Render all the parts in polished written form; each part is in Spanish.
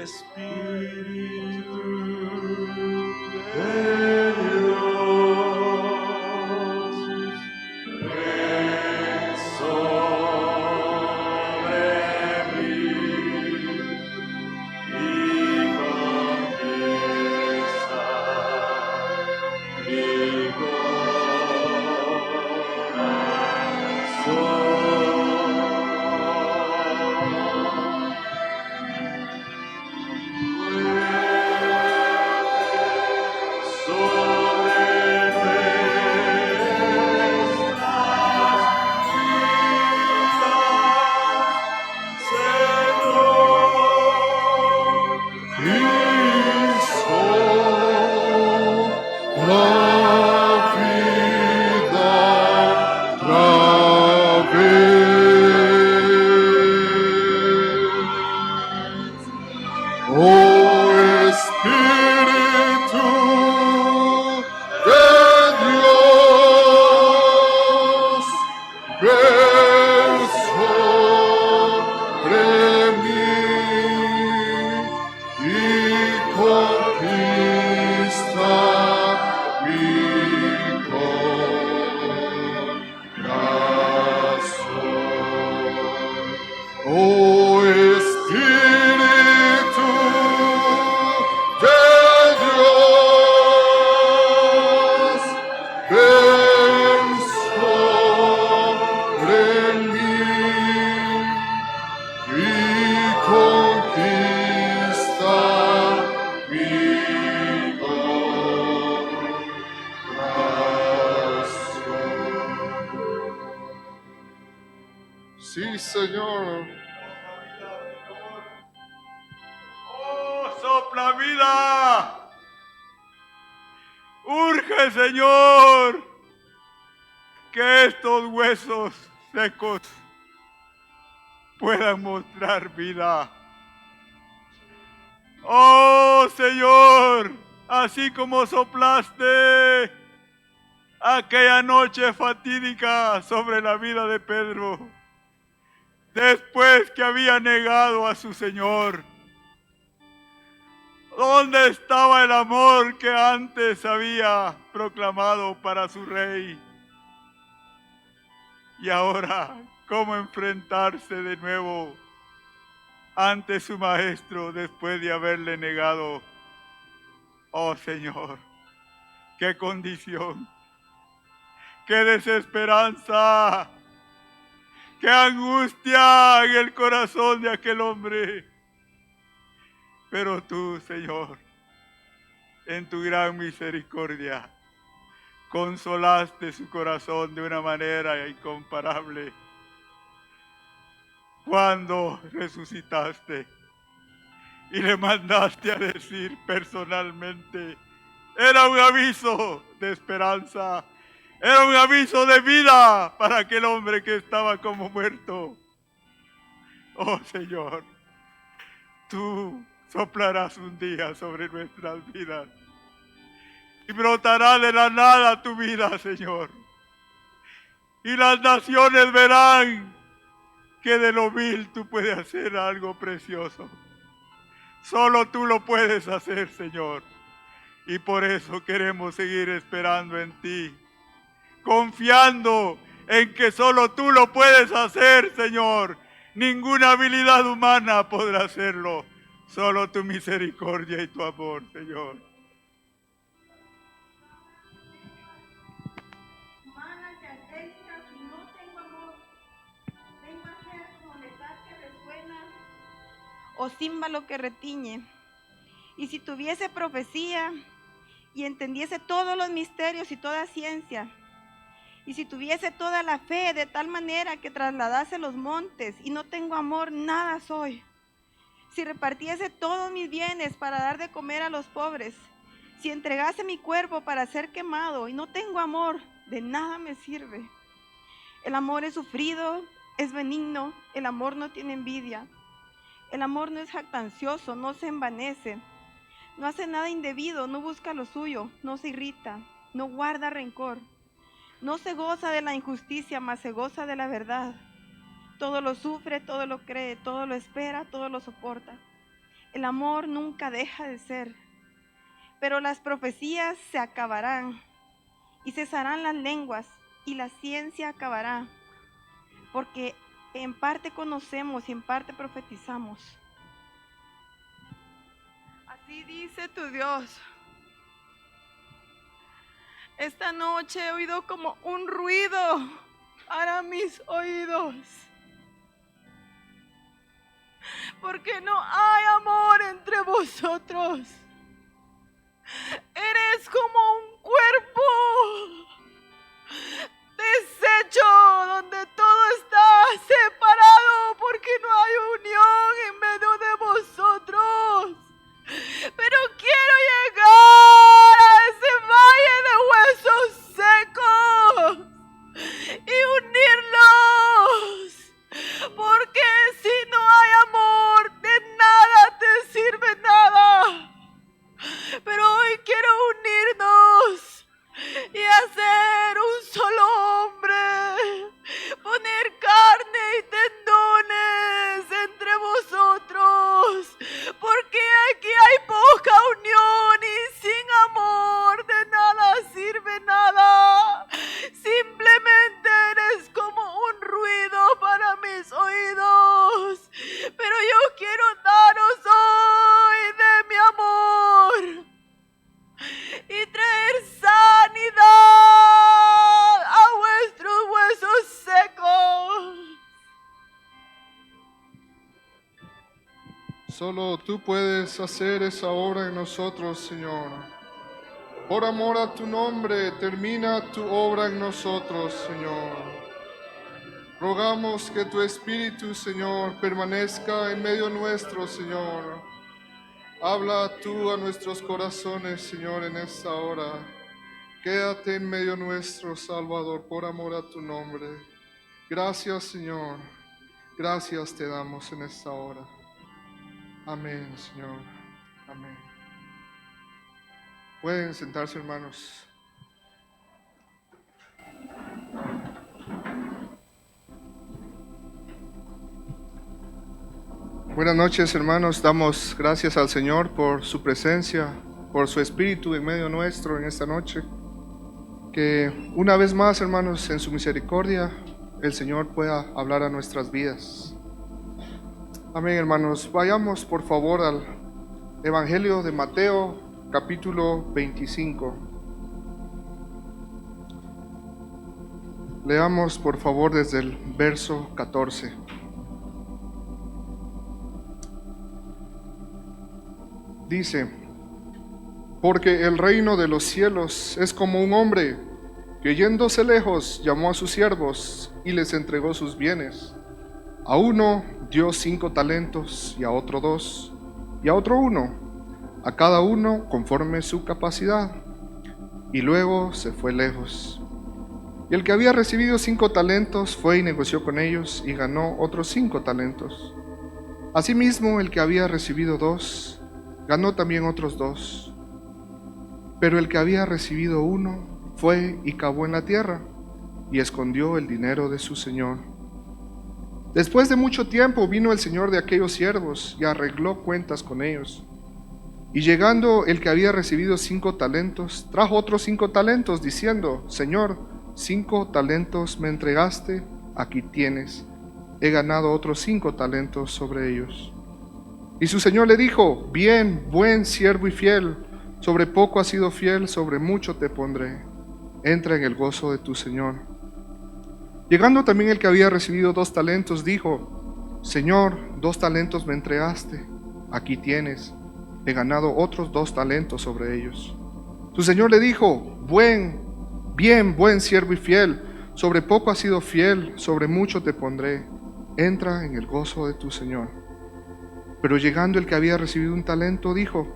Espíritu de Dios, ven sobre mí y conquista mi Sí, Señor. ¡Oh, sopla vida! Urge, Señor, que estos huesos secos puedan mostrar vida. ¡Oh, Señor! Así como soplaste aquella noche fatídica sobre la vida de Pedro, después que había negado a su Señor. ¿Dónde estaba el amor que antes había proclamado para su rey? Y ahora, ¿cómo enfrentarse de nuevo ante su maestro después de haberle negado? Oh Señor, qué condición, qué desesperanza, qué angustia en el corazón de aquel hombre. Pero tú, Señor, en tu gran misericordia, consolaste su corazón de una manera incomparable. Cuando resucitaste y le mandaste a decir personalmente, era un aviso de esperanza, era un aviso de vida para aquel hombre que estaba como muerto. Oh Señor, tú soplarás un día sobre nuestras vidas y brotará de la nada tu vida, Señor. Y las naciones verán que de lo vil tú puedes hacer algo precioso. Solo tú lo puedes hacer, Señor. Y por eso queremos seguir esperando en ti, confiando en que solo tú lo puedes hacer, Señor. Ninguna habilidad humana podrá hacerlo. Solo tu misericordia y tu amor, Señor. Humanas y angélicas, si no tengo amor, vengo a ser como metal que resuena o címbalo que retiñe. Y si tuviese profecía y entendiese todos los misterios y toda ciencia, y si tuviese toda la fe de tal manera que trasladase los montes y no tengo amor, nada soy. Si repartiese todos mis bienes para dar de comer a los pobres, si entregase mi cuerpo para ser quemado y no tengo amor, de nada me sirve. El amor es sufrido, es benigno, el amor no tiene envidia. El amor no es jactancioso, no se envanece, no hace nada indebido, no busca lo suyo, no se irrita, no guarda rencor, no se goza de la injusticia, mas se goza de la verdad. Todo lo sufre, todo lo cree, todo lo espera, todo lo soporta. el amor nunca deja de ser. Pero las profecías se acabarán y cesarán las lenguas y la ciencia acabará, porque en parte conocemos y en parte profetizamos. Así dice tu Dios. Esta noche he oído como un ruido para mis oídos, porque no hay amor entre vosotros. Eres como un cuerpo deshecho donde todo está separado porque no hay unión en medio de vosotros. Pero quiero llegar a ese valle de huesos secos y unirlos, porque si no hay amor, de nada te sirve nada. Pero hoy quiero unirnos y hacer un solo hombre, poner carne y tendones entre vosotros, porque aquí hay poca unión y sin amor de nada sirve nada. Simplemente eres como un ruido para mis oídos, pero yo quiero daros hoy de mi amor y traer sanidad a vuestros huesos secos. Solo tú puedes hacer esa obra en nosotros, Señor. Por amor a tu nombre, termina tu obra en nosotros, Señor. Rogamos que tu Espíritu, Señor, permanezca en medio nuestro, Señor. Habla tú a nuestros corazones, Señor, en esta hora. Quédate en medio nuestro, Salvador, por amor a tu nombre. Gracias, Señor. Gracias te damos en esta hora. Amén, Señor. Amén. Pueden sentarse, hermanos. Buenas noches, hermanos. Damos gracias al Señor por su presencia, por su Espíritu en medio nuestro en esta noche. Que una vez más, hermanos, en su misericordia, el Señor pueda hablar a nuestras vidas. Amén, hermanos. Vayamos, por favor, al Evangelio de Mateo, capítulo 25. Leamos, por favor, desde el verso 14. Dice: porque el reino de los cielos es como un hombre que, yéndose lejos, llamó a sus siervos y les entregó sus bienes. A uno dio 5 talentos, y a otro 2, y a otro 1, a cada uno conforme su capacidad, y luego se fue lejos. Y el que había recibido 5 talentos fue y negoció con ellos, y ganó otros 5 talentos. Asimismo, el que había recibido 2, ganó también otros 2. Pero el que había recibido 1 fue y cavó en la tierra, y escondió el dinero de su señor. Después de mucho tiempo vino el señor de aquellos siervos y arregló cuentas con ellos. Y llegando el que había recibido 5 talentos, trajo otros 5 talentos, diciendo: Señor, 5 talentos me entregaste, aquí tienes, he ganado otros 5 talentos sobre ellos. Y su señor le dijo: bien, buen siervo y fiel, sobre poco has sido fiel, sobre mucho te pondré, entra en el gozo de tu señor. Llegando también el que había recibido 2 talentos, dijo: Señor, 2 talentos me entregaste, aquí tienes, he ganado otros 2 talentos sobre ellos. Su señor le dijo: bien, buen siervo y fiel, sobre poco has sido fiel, sobre mucho te pondré, entra en el gozo de tu señor. Pero llegando el que había recibido 1 talento, dijo: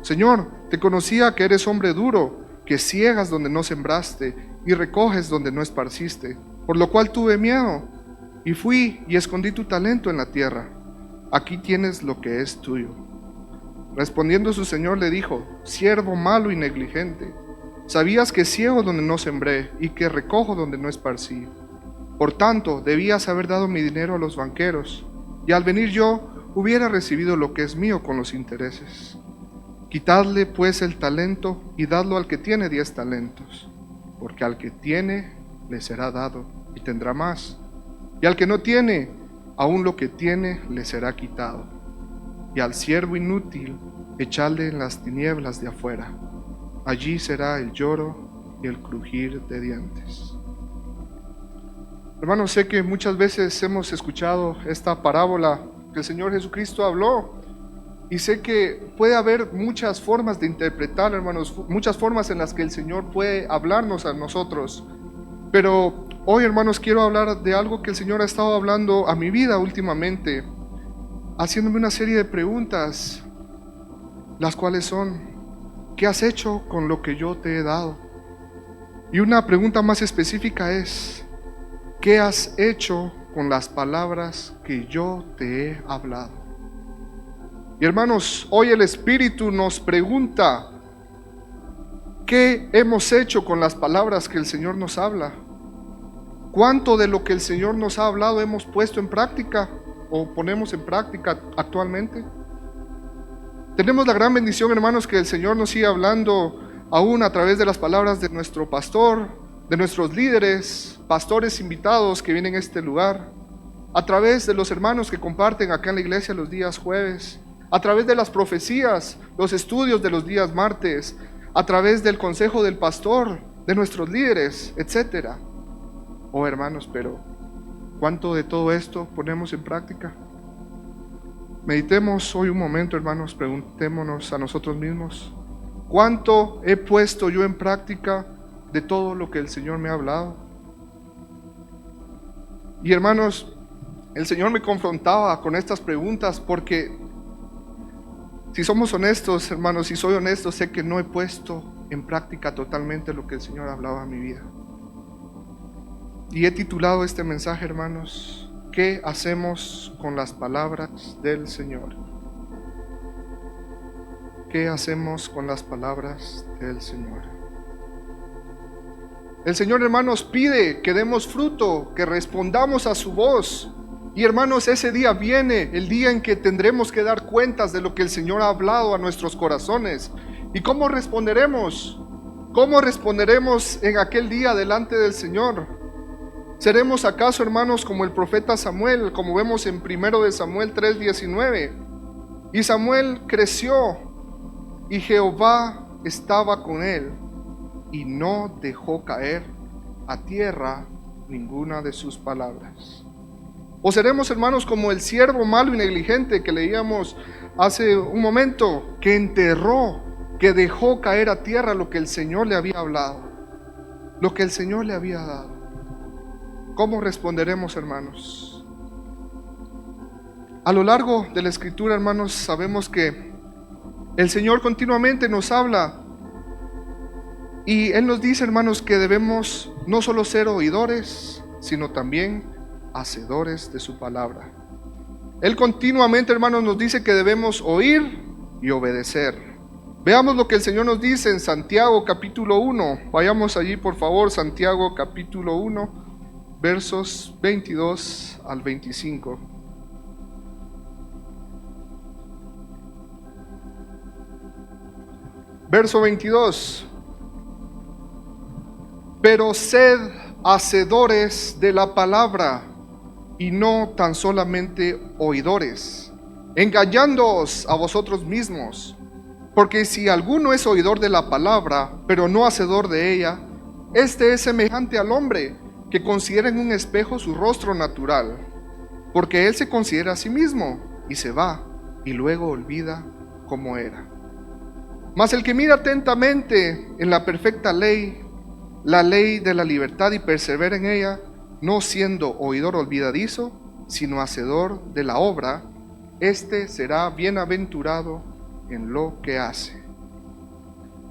Señor, te conocía que eres hombre duro, que ciegas donde no sembraste y recoges donde no esparciste, por lo cual tuve miedo, y fui y escondí tu talento en la tierra. Aquí tienes lo que es tuyo. Respondiendo su señor le dijo: siervo malo y negligente, sabías que ciego donde no sembré y que recojo donde no esparcí. Por tanto, debías haber dado mi dinero a los banqueros, y al venir yo hubiera recibido lo que es mío con los intereses. Quitadle pues el talento y dadlo al que tiene 10 talentos, porque al que tiene le será dado y tendrá más, y al que no tiene, aún lo que tiene le será quitado. Y al siervo inútil echadle en las tinieblas de afuera, allí será el lloro y el crujir de dientes. Hermanos, sé que muchas veces hemos escuchado esta parábola que el Señor Jesucristo habló, y sé que puede haber muchas formas de interpretar, hermanos, muchas formas en las que el Señor puede hablarnos a nosotros. Pero hoy, hermanos, quiero hablar de algo que el Señor ha estado hablando a mi vida últimamente, haciéndome una serie de preguntas, las cuales son: ¿qué has hecho con lo que yo te he dado? Y una pregunta más específica es: ¿qué has hecho con las palabras que yo te he hablado? Y hermanos, hoy el Espíritu nos pregunta: ¿qué hemos hecho con las palabras que el Señor nos habla? ¿Cuánto de lo que el Señor nos ha hablado hemos puesto en práctica o ponemos en práctica actualmente? Tenemos la gran bendición, hermanos, que el Señor nos sigue hablando aún a través de las palabras de nuestro pastor, de nuestros líderes, pastores invitados que vienen a este lugar, a través de los hermanos que comparten acá en la iglesia los días jueves, a través de las profecías, los estudios de los días martes, a través del consejo del pastor, de nuestros líderes, etc. Oh, hermanos, pero ¿cuánto de todo esto ponemos en práctica? Meditemos hoy un momento, hermanos, preguntémonos a nosotros mismos: ¿cuánto he puesto yo en práctica de todo lo que el Señor me ha hablado? Y hermanos, el Señor me confrontaba con estas preguntas porque, si somos honestos, hermanos, si soy honesto, sé que no he puesto en práctica totalmente lo que el Señor hablaba en mi vida. Y he titulado este mensaje, hermanos: ¿qué hacemos con las palabras del Señor? ¿Qué hacemos con las palabras del Señor? El Señor, hermanos, pide que demos fruto, que respondamos a su voz. Y hermanos, ese día viene, el día en que tendremos que dar cuentas de lo que el Señor ha hablado a nuestros corazones. ¿Y cómo responderemos? ¿Cómo responderemos en aquel día delante del Señor? ¿Seremos acaso, hermanos, como el profeta Samuel, como vemos en 1 Samuel 3:19? Y Samuel creció, y Jehová estaba con él, y no dejó caer a tierra ninguna de sus palabras. ¿O seremos, hermanos, como el siervo malo y negligente que leíamos hace un momento, que enterró, que dejó caer a tierra lo que el Señor le había hablado, lo que el Señor le había dado? ¿Cómo responderemos, hermanos? A lo largo de la Escritura, hermanos, sabemos que el Señor continuamente nos habla, y Él nos dice, hermanos, que debemos no solo ser oidores, sino también hacedores de su palabra. Él continuamente, hermanos, nos dice que debemos oír y obedecer. Veamos lo que el Señor nos dice en Santiago capítulo 1. Vayamos allí, por favor. Santiago capítulo 1, versos 22 al 25. Verso 22. Pero sed hacedores de la palabra, y no tan solamente oidores, engañándoos a vosotros mismos. Porque si alguno es oidor de la palabra, pero no hacedor de ella, este es semejante al hombre que considera en un espejo su rostro natural, porque él se considera a sí mismo, y se va, y luego olvida cómo era. Mas el que mira atentamente en la perfecta ley, la ley de la libertad, y persevera en ella, no siendo oidor olvidadizo, sino hacedor de la obra, este será bienaventurado en lo que hace.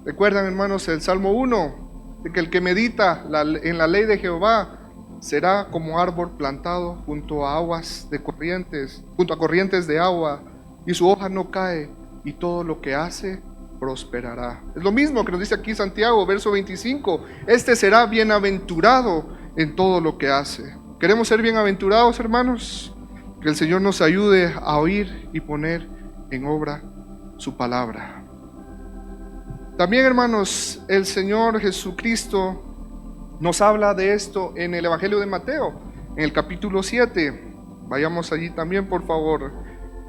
Recuerdan, hermanos, el Salmo 1, de que el que medita en la ley de Jehová será como árbol plantado junto a corrientes de agua, y su hoja no cae, y todo lo que hace prosperará. Es lo mismo que nos dice aquí Santiago, verso 25. Este será bienaventurado en todo lo que hace. ¿Queremos ser bienaventurados, hermanos? Que el Señor nos ayude a oír y poner en obra su palabra. También, hermanos, el Señor Jesucristo nos habla de esto en el Evangelio de Mateo, en el capítulo 7. Vayamos allí también, por favor.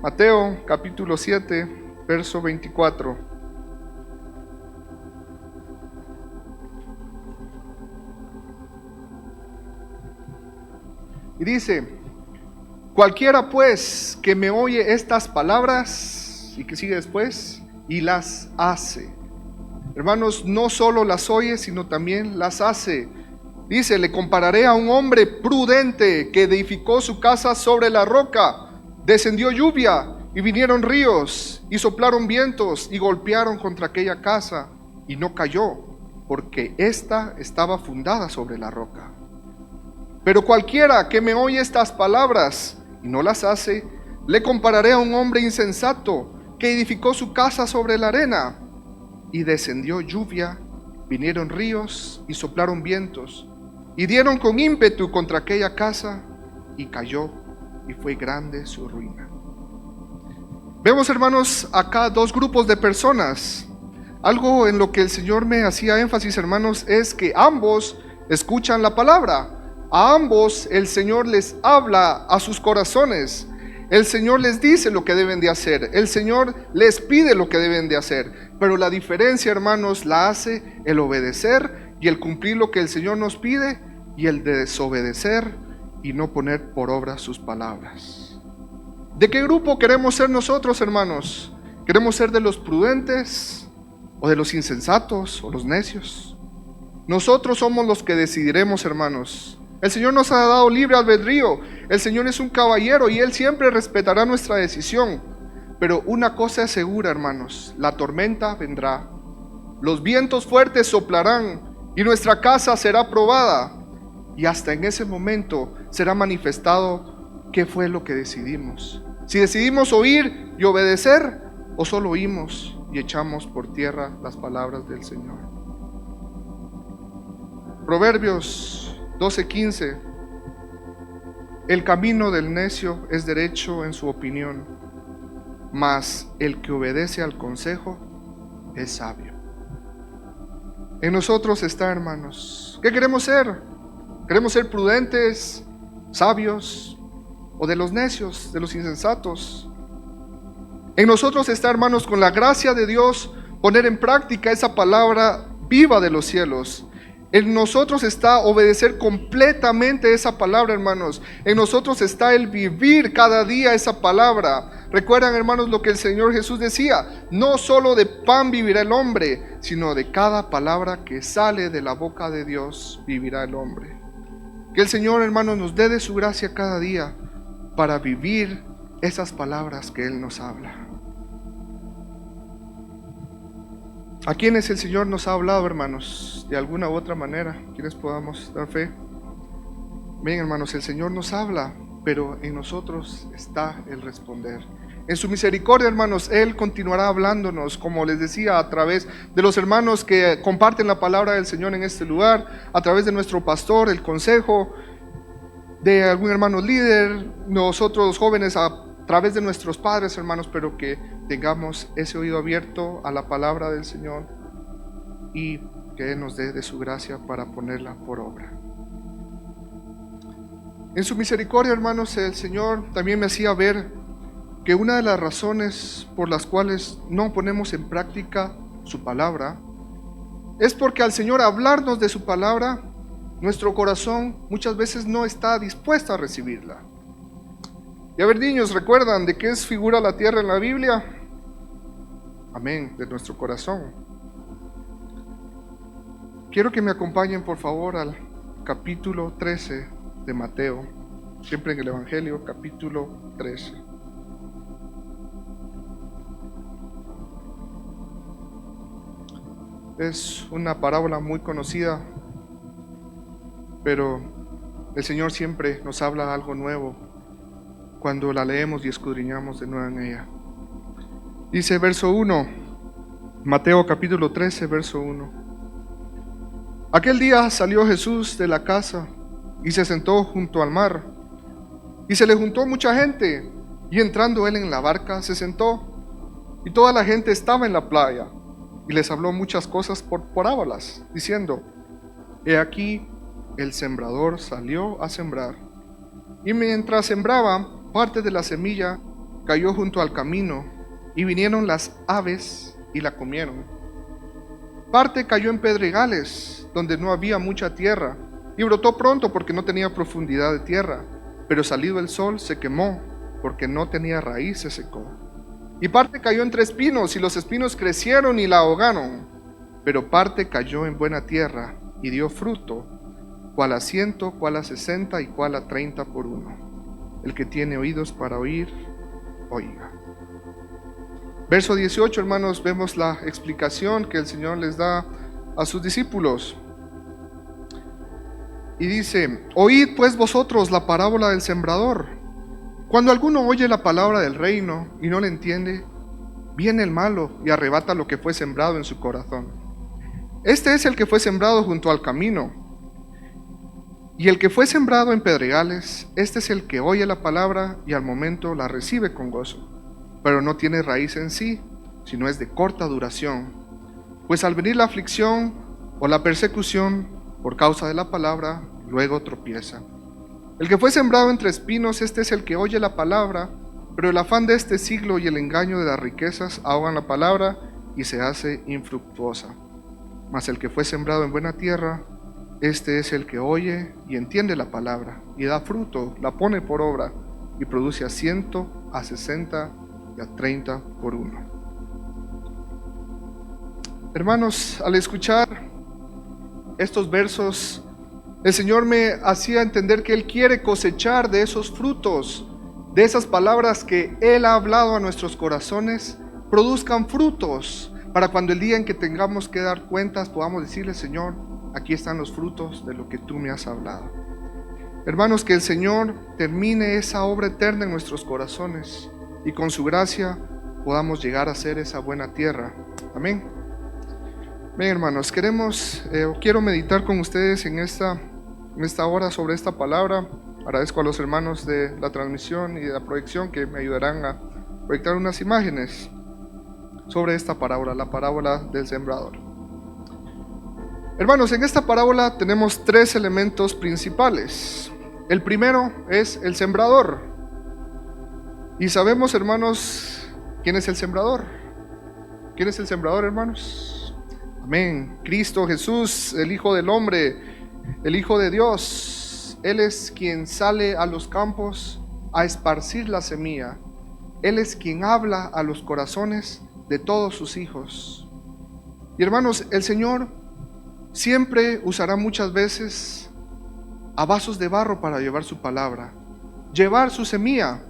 Mateo, capítulo 7, verso 24. Y dice: cualquiera pues que me oye estas palabras, y que sigue después, y las hace. Hermanos, no solo las oye, sino también las hace. Dice: le compararé a un hombre prudente que edificó su casa sobre la roca. Descendió lluvia y vinieron ríos y soplaron vientos y golpearon contra aquella casa y no cayó, porque ésta estaba fundada sobre la roca. Pero cualquiera que me oye estas palabras y no las hace, le compararé a un hombre insensato que edificó su casa sobre la arena. Y descendió lluvia, vinieron ríos y soplaron vientos, y dieron con ímpetu contra aquella casa, y cayó, y fue grande su ruina. Vemos, hermanos, acá dos grupos de personas. Algo en lo que el Señor me hacía énfasis, hermanos, es que ambos escuchan la palabra. A ambos el Señor les habla a sus corazones. El Señor les dice lo que deben de hacer. El Señor les pide lo que deben de hacer. Pero la diferencia, hermanos, la hace el obedecer y el cumplir lo que el Señor nos pide, y el de desobedecer y no poner por obra sus palabras. ¿De qué grupo queremos ser nosotros, hermanos? ¿Queremos ser de los prudentes o de los insensatos o los necios? Nosotros somos los que decidiremos, hermanos. El Señor nos ha dado libre albedrío. El Señor es un caballero y Él siempre respetará nuestra decisión. Pero una cosa es segura, hermanos: la tormenta vendrá, los vientos fuertes soplarán y nuestra casa será probada. Y hasta en ese momento será manifestado qué fue lo que decidimos. Si decidimos oír y obedecer, o solo oímos y echamos por tierra las palabras del Señor. Proverbios 12:15. El camino del necio es derecho en su opinión, mas el que obedece al consejo es sabio. En nosotros está, hermanos. ¿Qué queremos ser? ¿Queremos ser prudentes, sabios, o de los necios, de los insensatos? En nosotros está, hermanos, con la gracia de Dios, poner en práctica esa palabra viva de los cielos. En nosotros está obedecer completamente esa palabra, hermanos. En nosotros está el vivir cada día esa palabra. Recuerdan, hermanos, lo que el Señor Jesús decía: no solo de pan vivirá el hombre, sino de cada palabra que sale de la boca de Dios vivirá el hombre. Que el Señor, hermanos, nos dé de su gracia cada día para vivir esas palabras que Él nos habla. ¿A quiénes el Señor nos ha hablado, hermanos? De alguna u otra manera, quienes podamos dar fe. Bien, hermanos, el Señor nos habla, pero en nosotros está el responder. En su misericordia, hermanos, Él continuará hablándonos, como les decía, a través de los hermanos que comparten la palabra del Señor en este lugar, a través de nuestro pastor, el consejo, de algún hermano líder, nosotros los jóvenes a través de nuestros padres, hermanos, pero que tengamos ese oído abierto a la palabra del Señor y que Él nos dé de su gracia para ponerla por obra. En su misericordia, hermanos, el Señor también me hacía ver que una de las razones por las cuales no ponemos en práctica su palabra es porque al Señor hablarnos de su palabra, nuestro corazón muchas veces no está dispuesto a recibirla. Y a ver, niños, ¿recuerdan de qué es figura la tierra en la Biblia? Amén, de nuestro corazón. Quiero que me acompañen, por favor, al capítulo 13 de Mateo, siempre en el Evangelio, capítulo 13. Es una parábola muy conocida, pero el Señor siempre nos habla algo nuevo cuando la leemos y escudriñamos de nuevo en ella. Dice verso 1, Mateo capítulo 13, verso 1. Aquel día salió Jesús de la casa y se sentó junto al mar. Y se le juntó mucha gente, y entrando él en la barca se sentó, y toda la gente estaba en la playa, y les habló muchas cosas por parábolas, diciendo: He aquí, el sembrador salió a sembrar, y mientras sembraba, parte de la semilla cayó junto al camino, y vinieron las aves y la comieron. Parte cayó en pedregales, donde no había mucha tierra, y brotó pronto porque no tenía profundidad de tierra, pero salido el sol se quemó, porque no tenía raíz, se secó. Y parte cayó entre espinos, y los espinos crecieron y la ahogaron. Pero parte cayó en buena tierra, y dio fruto, cual a 100, cual a 60, y cual a 30 por uno. El que tiene oídos para oír, oiga. Verso 18, hermanos, vemos la explicación que el Señor les da a sus discípulos. Y dice: Oíd pues vosotros la parábola del sembrador. Cuando alguno oye la palabra del reino y no la entiende, viene el malo y arrebata lo que fue sembrado en su corazón. Este es el que fue sembrado junto al camino. Y el que fue sembrado en pedregales, este es el que oye la palabra y al momento la recibe con gozo, pero no tiene raíz en sí, sino es de corta duración. Pues al venir la aflicción o la persecución por causa de la palabra, luego tropieza. El que fue sembrado entre espinos, este es el que oye la palabra, pero el afán de este siglo y el engaño de las riquezas ahogan la palabra y se hace infructuosa. Mas el que fue sembrado en buena tierra, este es el que oye y entiende la palabra, y da fruto, la pone por obra, y produce a 100, a 60 y a 30 por uno. Hermanos, al escuchar estos versos, el Señor me hacía entender que Él quiere cosechar de esos frutos, de esas palabras que Él ha hablado a nuestros corazones, produzcan frutos, para cuando el día en que tengamos que dar cuentas podamos decirle: Señor, aquí están los frutos de lo que tú me has hablado. Hermanos, que el Señor termine esa obra eterna en nuestros corazones y con su gracia podamos llegar a ser esa buena tierra. Amén. Bien, hermanos, quiero meditar con ustedes en esta hora sobre esta palabra. Agradezco a los hermanos de la transmisión y de la proyección que me ayudarán a proyectar unas imágenes sobre esta parábola, la parábola del sembrador. Hermanos, en esta parábola tenemos 3 elementos principales. El primero es el sembrador. Y sabemos, hermanos, ¿quién es el sembrador? ¿Quién es el sembrador, hermanos? Amén. Cristo Jesús, el Hijo del Hombre, el Hijo de Dios. Él es quien sale a los campos a esparcir la semilla. Él es quien habla a los corazones de todos sus hijos. Y hermanos, el Señor siempre usará muchas veces a vasos de barro para llevar su palabra, llevar su semilla.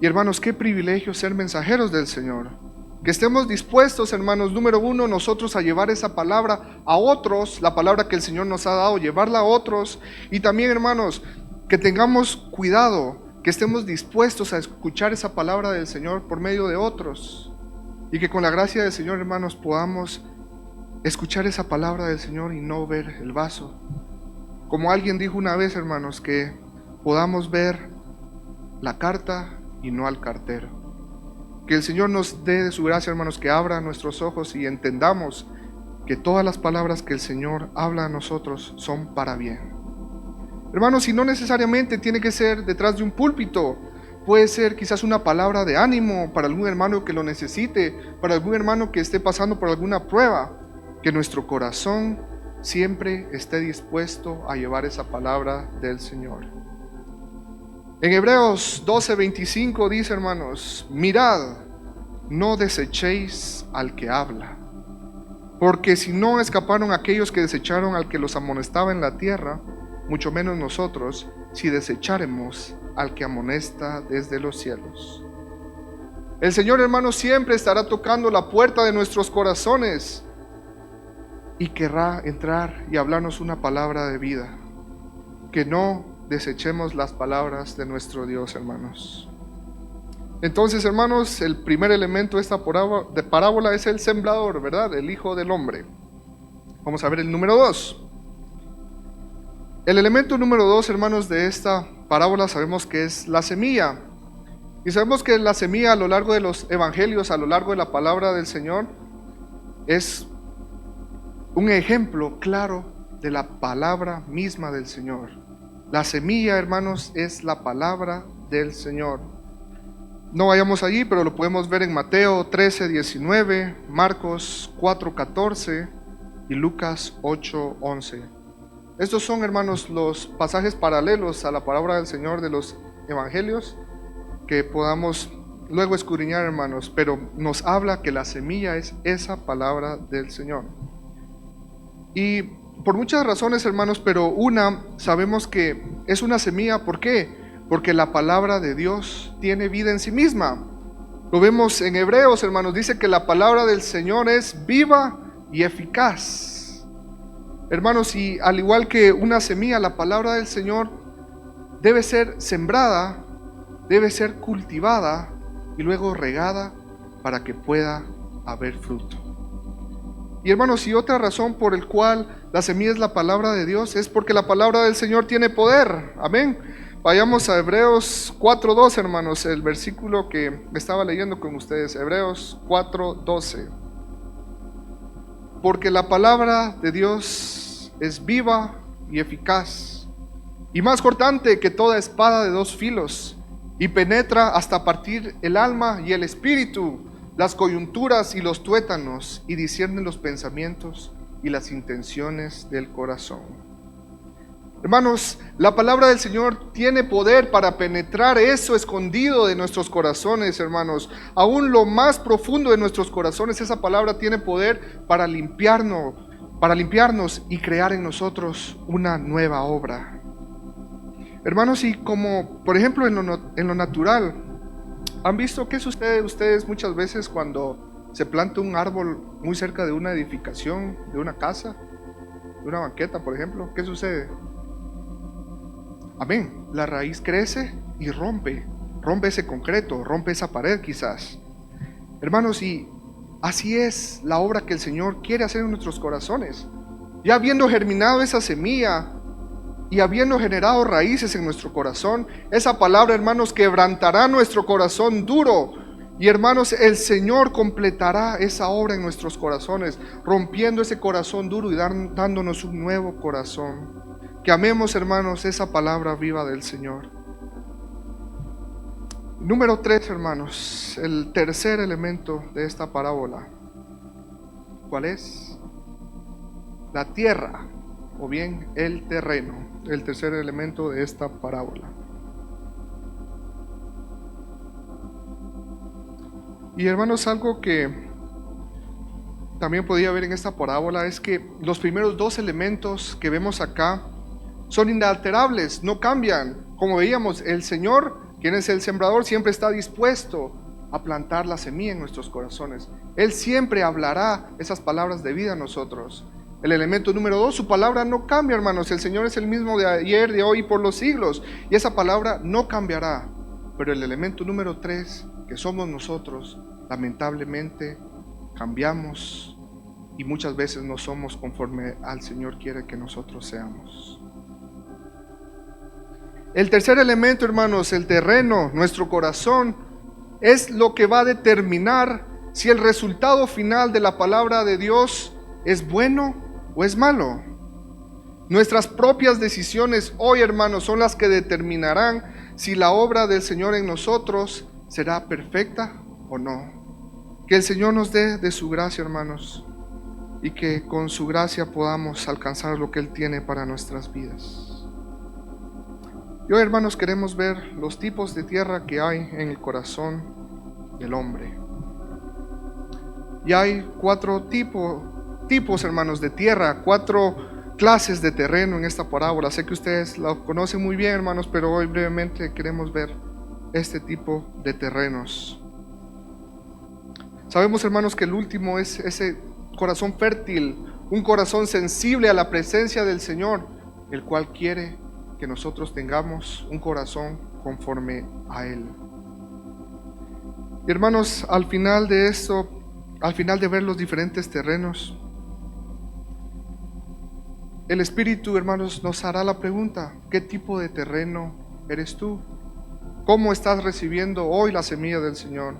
Y hermanos, qué privilegio ser mensajeros del Señor. Que estemos dispuestos, hermanos, número 1, nosotros a llevar esa palabra a otros, la palabra que el Señor nos ha dado, llevarla a otros. Y también, hermanos, que tengamos cuidado, que estemos dispuestos a escuchar esa palabra del Señor por medio de otros. Y que con la gracia del Señor, hermanos, podamos escuchar esa palabra del Señor y no ver el vaso. Como alguien dijo una vez, hermanos, que podamos ver la carta y no al cartero. Que el Señor nos dé de su gracia, hermanos, que abra nuestros ojos y entendamos que todas las palabras que el Señor habla a nosotros son para bien. Hermanos, y no necesariamente tiene que ser detrás de un púlpito. Puede ser quizás una palabra de ánimo para algún hermano que lo necesite, para algún hermano que esté pasando por alguna prueba. Que nuestro corazón siempre esté dispuesto a llevar esa palabra del Señor. En Hebreos 12:25 dice, hermanos: mirad, no desechéis al que habla, porque si no escaparon aquellos que desecharon al que los amonestaba en la tierra, mucho menos nosotros, si desecháremos al que amonesta desde los cielos. El Señor, hermanos, siempre estará tocando la puerta de nuestros corazones y querrá entrar y hablarnos una palabra de vida. Que no desechemos las palabras de nuestro Dios, hermanos. Entonces, hermanos, el primer elemento de esta parábola es el sembrador, ¿verdad? El Hijo del Hombre. Vamos a ver el número 2. El elemento número 2, hermanos, de esta parábola sabemos que es la semilla. Y sabemos que la semilla a lo largo de los evangelios, a lo largo de la palabra del Señor, es un ejemplo claro de la palabra misma del Señor. La semilla, hermanos, es la palabra del Señor. No vayamos allí, pero lo podemos ver en Mateo 13:19, Marcos 4:14 y Lucas 8:11. Estos son, hermanos, los pasajes paralelos a la palabra del Señor de los evangelios que podamos luego escudriñar, hermanos, pero nos habla que la semilla es esa palabra del Señor. Y por muchas razones, hermanos, pero una, sabemos que es una semilla. ¿Por qué? Porque la palabra de Dios tiene vida en sí misma. Lo vemos en Hebreos, hermanos, dice que la palabra del Señor es viva y eficaz. Hermanos, y al igual que una semilla, la palabra del Señor debe ser sembrada, debe ser cultivada y luego regada para que pueda haber fruto. Y hermanos, y otra razón por el cual la semilla es la palabra de Dios es porque la palabra del Señor tiene poder. Amén. Vayamos a Hebreos 4:12, hermanos, el versículo que estaba leyendo con ustedes. Hebreos 4:12. Porque la palabra de Dios es viva y eficaz, y más cortante que toda espada de dos filos, y penetra hasta partir el alma y el espíritu, las coyunturas y los tuétanos, y discierne los pensamientos y las intenciones del corazón. Hermanos, la palabra del Señor tiene poder para penetrar eso escondido de nuestros corazones, hermanos. Aún lo más profundo de nuestros corazones, esa palabra tiene poder para limpiarnos y crear en nosotros una nueva obra. Hermanos, y como por ejemplo en lo natural, ¿han visto qué sucede ustedes muchas veces cuando se planta un árbol muy cerca de una edificación, de una casa, de una banqueta, por ejemplo? ¿Qué sucede? Amén. La raíz crece y rompe ese concreto, rompe esa pared quizás. Hermanos, y así es la obra que el Señor quiere hacer en nuestros corazones. Ya habiendo germinado esa semilla y habiendo generado raíces en nuestro corazón, esa palabra, hermanos, quebrantará nuestro corazón duro. Y hermanos, el Señor completará esa obra en nuestros corazones, rompiendo ese corazón duro y dándonos un nuevo corazón. Que amemos, hermanos, esa palabra viva del Señor. Número 3, hermanos, el tercer elemento de esta parábola. ¿Cuál es? La tierra, o bien el terreno, el tercer elemento de esta parábola. Y hermanos, algo que también podía ver en esta parábola es que los primeros dos elementos que vemos acá son inalterables, no cambian. Como veíamos, el Señor, quien es el sembrador, siempre está dispuesto a plantar la semilla en nuestros corazones. Él siempre hablará esas palabras de vida a nosotros. El elemento número 2, su palabra no cambia, hermanos. El Señor es el mismo de ayer, de hoy y por los siglos, y esa palabra no cambiará. Pero el elemento número 3, que somos nosotros, lamentablemente cambiamos y muchas veces no somos conforme al Señor quiere que nosotros seamos. El tercer elemento, hermanos, el terreno, nuestro corazón, es lo que va a determinar si el resultado final de la palabra de Dios es bueno o es malo. Nuestras propias decisiones hoy, hermanos, son las que determinarán si la obra del Señor en nosotros será perfecta o no. Que el Señor nos dé de su gracia, hermanos, y que con su gracia podamos alcanzar lo que Él tiene para nuestras vidas. Y hoy, hermanos, queremos ver los tipos de tierra que hay en el corazón del hombre. Y hay 4 tipos, hermanos, de tierra, 4 clases de terreno en esta parábola. Sé que ustedes la conocen muy bien, hermanos, pero hoy brevemente queremos ver este tipo de terrenos. Sabemos, hermanos, que el último es ese corazón fértil, un corazón sensible a la presencia del Señor, el cual quiere que nosotros tengamos un corazón conforme a Él. Y hermanos, al final de esto, al final de ver los diferentes terrenos, el Espíritu, hermanos, nos hará la pregunta: ¿qué tipo de terreno eres tú. ¿Cómo estás recibiendo hoy la semilla del Señor?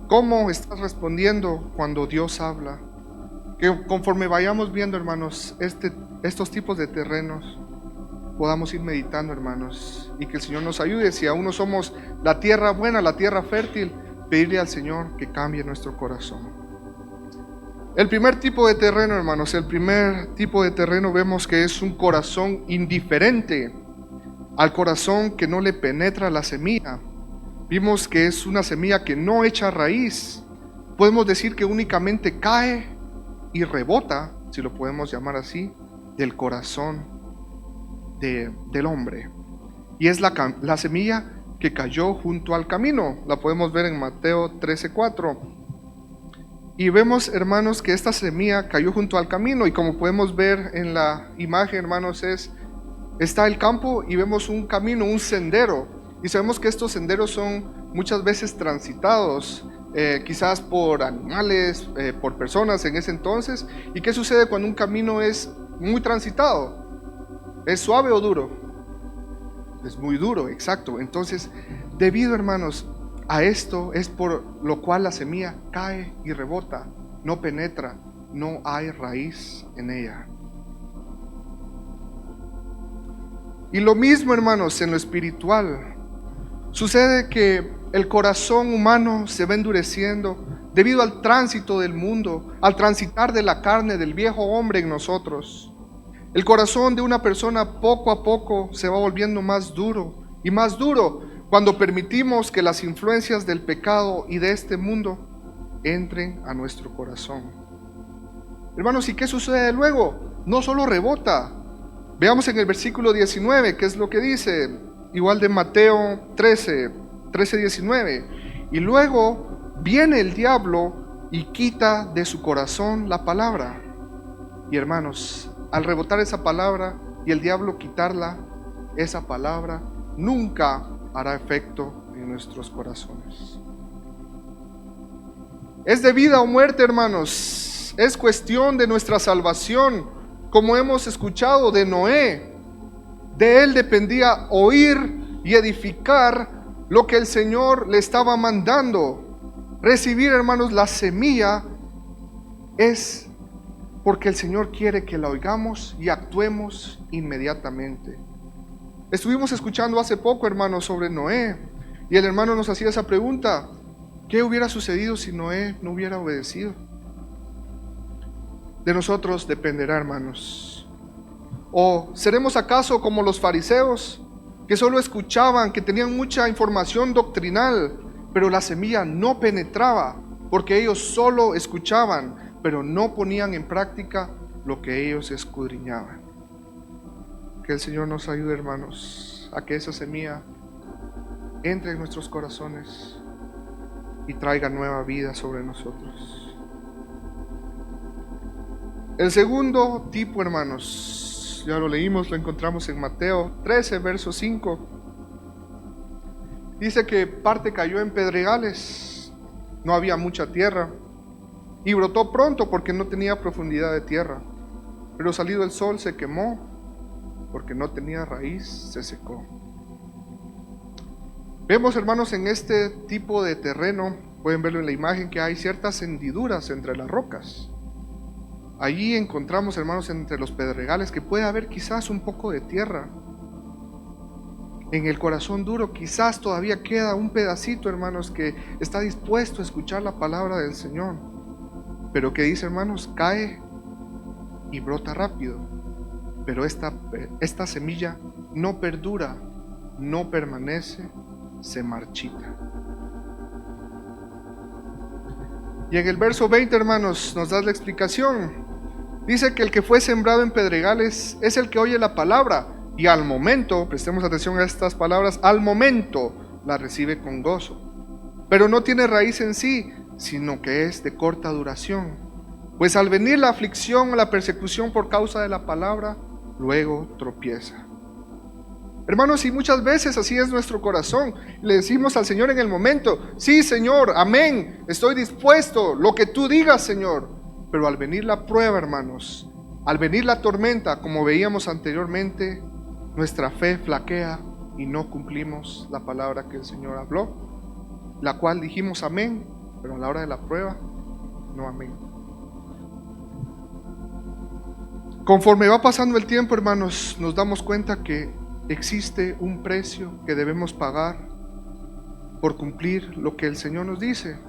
¿Cómo estás respondiendo cuando Dios habla? Que conforme vayamos viendo, hermanos, estos tipos de terrenos, podamos ir meditando, hermanos, y que el Señor nos ayude. Si aún no somos la tierra buena, la tierra fértil, pedirle al Señor que cambie nuestro corazón. El primer tipo de terreno, hermanos, vemos que es un corazón indiferente al corazón que no le penetra la semilla. Vimos que es una semilla que no echa raíz. Podemos decir que únicamente cae y rebota, si lo podemos llamar así, del corazón del hombre. Y es la semilla que cayó junto al camino. La podemos ver en Mateo 13:4. Y vemos, hermanos, que esta semilla cayó junto al camino. Y como podemos ver en la imagen, hermanos, está el campo y vemos un camino, un sendero. Y sabemos que estos senderos son muchas veces transitados, quizás por animales, por personas en ese entonces. ¿Y qué sucede cuando un camino es muy transitado? ¿Es suave o duro? Es muy duro, exacto. Entonces, debido, hermanos, a esto es por lo cual la semilla cae y rebota, no penetra, no hay raíz en ella. Y lo mismo, hermanos, en lo espiritual. Sucede que el corazón humano se va endureciendo debido al tránsito del mundo, al transitar de la carne del viejo hombre en nosotros. El corazón de una persona poco a poco se va volviendo más duro y más duro cuando permitimos que las influencias del pecado y de este mundo entren a nuestro corazón. Hermanos, ¿y qué sucede luego? No solo rebota. Veamos en el versículo 19, ¿qué es lo que dice? Igual de Mateo 13:19. Y luego viene el diablo y quita de su corazón la palabra. Y hermanos, al rebotar esa palabra y el diablo quitarla, esa palabra nunca hará efecto en nuestros corazones. Es de vida o muerte, hermanos. Es cuestión de nuestra salvación, como hemos escuchado de Noé. De él dependía oír y edificar lo que el Señor le estaba mandando. Recibir, hermanos, la semilla es porque el Señor quiere que la oigamos y actuemos inmediatamente. Estuvimos escuchando hace poco, hermanos, sobre Noé, y el hermano nos hacía esa pregunta: ¿qué hubiera sucedido si Noé no hubiera obedecido? De nosotros dependerá, hermanos. ¿O seremos acaso como los fariseos, que solo escuchaban, que tenían mucha información doctrinal, pero la semilla no penetraba, porque ellos solo escuchaban, pero no ponían en práctica lo que ellos escudriñaban? Que el Señor nos ayude, hermanos, a que esa semilla entre en nuestros corazones y traiga nueva vida sobre nosotros. El segundo tipo, hermanos, ya lo leímos, lo encontramos en Mateo 13, verso 5. Dice que parte cayó en pedregales, no había mucha tierra, y brotó pronto porque no tenía profundidad de tierra. Pero salido el sol se quemó, porque no tenía raíz, se secó. Vemos, hermanos, en este tipo de terreno, pueden verlo en la imagen, que hay ciertas hendiduras entre las rocas. Allí encontramos, hermanos, entre los pedregales, que puede haber quizás un poco de tierra. En el corazón duro quizás todavía queda un pedacito, hermanos, que está dispuesto a escuchar la palabra del Señor. Pero que dice, hermanos, cae y brota rápido. Pero esta semilla no perdura, no permanece, se marchita. Y en el verso 20, hermanos, nos da la explicación. Dice que el que fue sembrado en pedregales es el que oye la palabra y al momento, prestemos atención a estas palabras, al momento la recibe con gozo. Pero no tiene raíz en sí, sino que es de corta duración. Pues al venir la aflicción o la persecución por causa de la palabra, luego tropieza. Hermanos, y muchas veces así es nuestro corazón. Le decimos al Señor en el momento: sí, Señor, amén, estoy dispuesto, lo que tú digas, Señor. Pero al venir la prueba, hermanos, al venir la tormenta, como veíamos anteriormente, nuestra fe flaquea y no cumplimos la palabra que el Señor habló, la cual dijimos amén, pero a la hora de la prueba, no amén. Conforme va pasando el tiempo, hermanos, nos damos cuenta que existe un precio que debemos pagar por cumplir lo que el Señor nos dice.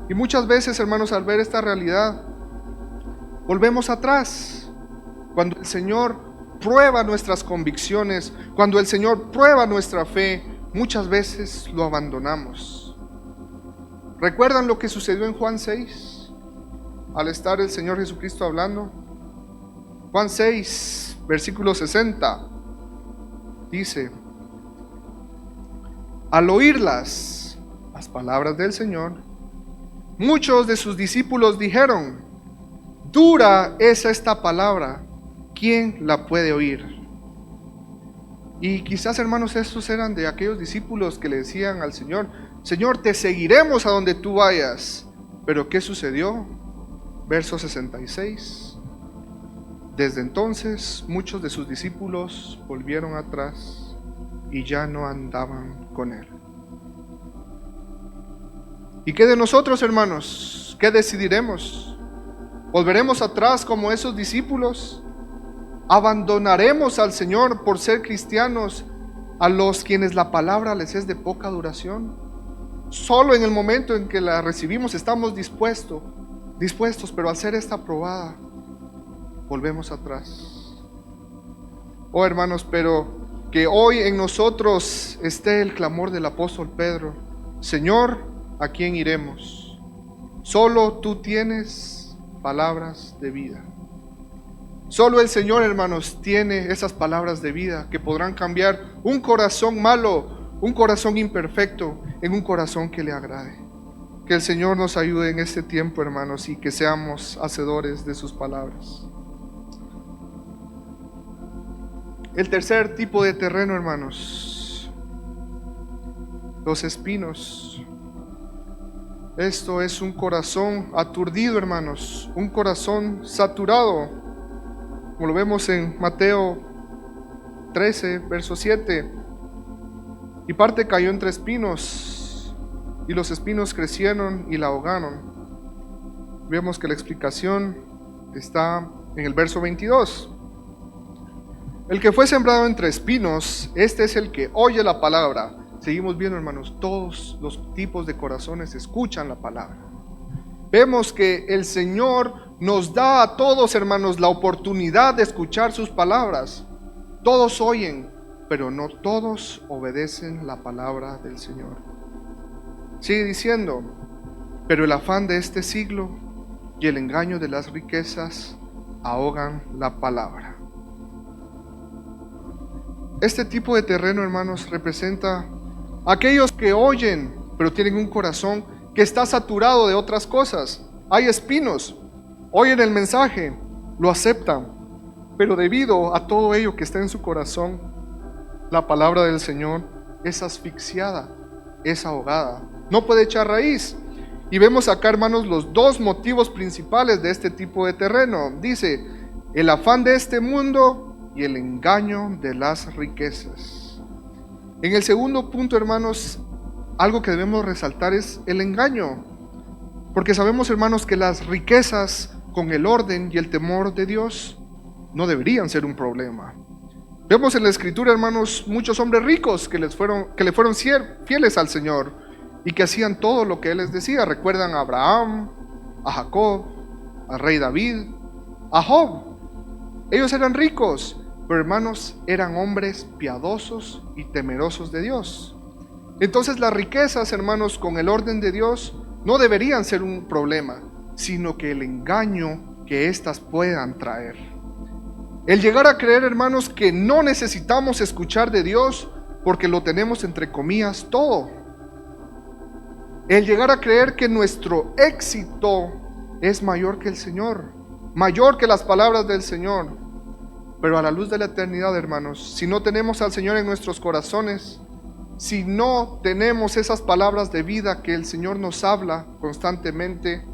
Y muchas veces, hermanos, al ver esta realidad, volvemos atrás. Cuando el Señor prueba nuestras convicciones, cuando el Señor prueba nuestra fe, muchas veces lo abandonamos. ¿Recuerdan lo que sucedió en Juan 6? Al estar el Señor Jesucristo hablando. Juan 6, versículo 60, dice: al oírlas, las palabras del Señor, muchos de sus discípulos dijeron: dura es esta palabra, ¿quién la puede oír? Y quizás, hermanos, estos eran de aquellos discípulos que le decían al Señor: Señor, te seguiremos a donde tú vayas. Pero ¿qué sucedió? Verso 66. Desde entonces muchos de sus discípulos volvieron atrás y ya no andaban con él. ¿Y qué de nosotros, hermanos? ¿Qué decidiremos? ¿Volveremos atrás como esos discípulos? ¿Abandonaremos al Señor por ser cristianos a los quienes la palabra les es de poca duración? Solo en el momento en que la recibimos estamos dispuestos, pero al ser esta probada, volvemos atrás. Oh, hermanos, pero que hoy en nosotros esté el clamor del apóstol Pedro: Señor, ¿a quién iremos? Solo tú tienes palabras de vida. Solo el Señor, hermanos, tiene esas palabras de vida que podrán cambiar un corazón malo, un corazón imperfecto, en un corazón que le agrade. Que el Señor nos ayude en este tiempo, hermanos, y que seamos hacedores de sus palabras. El tercer tipo de terreno, hermanos, los espinos. Esto es un corazón aturdido, hermanos, un corazón saturado, como lo vemos en Mateo 13, verso 7. Y parte cayó entre espinos, y los espinos crecieron y la ahogaron. Vemos que la explicación está en el verso 22. El que fue sembrado entre espinos, este es el que oye la palabra. Seguimos viendo, hermanos, todos los tipos de corazones escuchan la palabra. Vemos que el Señor nos da a todos, hermanos, la oportunidad de escuchar sus palabras. Todos oyen, pero no todos obedecen la palabra del Señor. Sigue diciendo: pero el afán de este siglo y el engaño de las riquezas ahogan la palabra. Este tipo de terreno, hermanos, representa a aquellos que oyen, pero tienen un corazón que está saturado de otras cosas. Hay espinos, oyen el mensaje, lo aceptan, pero debido a todo ello que está en su corazón, la palabra del Señor es asfixiada, es ahogada, no puede echar raíz. Y vemos acá, hermanos, los dos motivos principales de este tipo de terreno. Dice: el afán de este mundo y el engaño de las riquezas. En el segundo punto, hermanos, algo que debemos resaltar es el engaño, porque sabemos, hermanos, que las riquezas con el orden y el temor de Dios no deberían ser un problema. Vemos en la Escritura, hermanos, muchos hombres ricos que le fueron fieles al Señor y que hacían todo lo que Él les decía. Recuerdan a Abraham, a Jacob, al rey David, a Job. Ellos eran ricos, pero, hermanos, eran hombres piadosos y temerosos de Dios. Entonces las riquezas, hermanos, con el orden de Dios no deberían ser un problema, sino que el engaño que éstas puedan traer. El llegar a creer, hermanos, que no necesitamos escuchar de Dios porque lo tenemos entre comillas todo. El llegar a creer que nuestro éxito es mayor que el Señor, mayor que las palabras del Señor. Pero a la luz de la eternidad, hermanos, si no tenemos al Señor en nuestros corazones, si no tenemos esas palabras de vida que el Señor nos habla constantemente,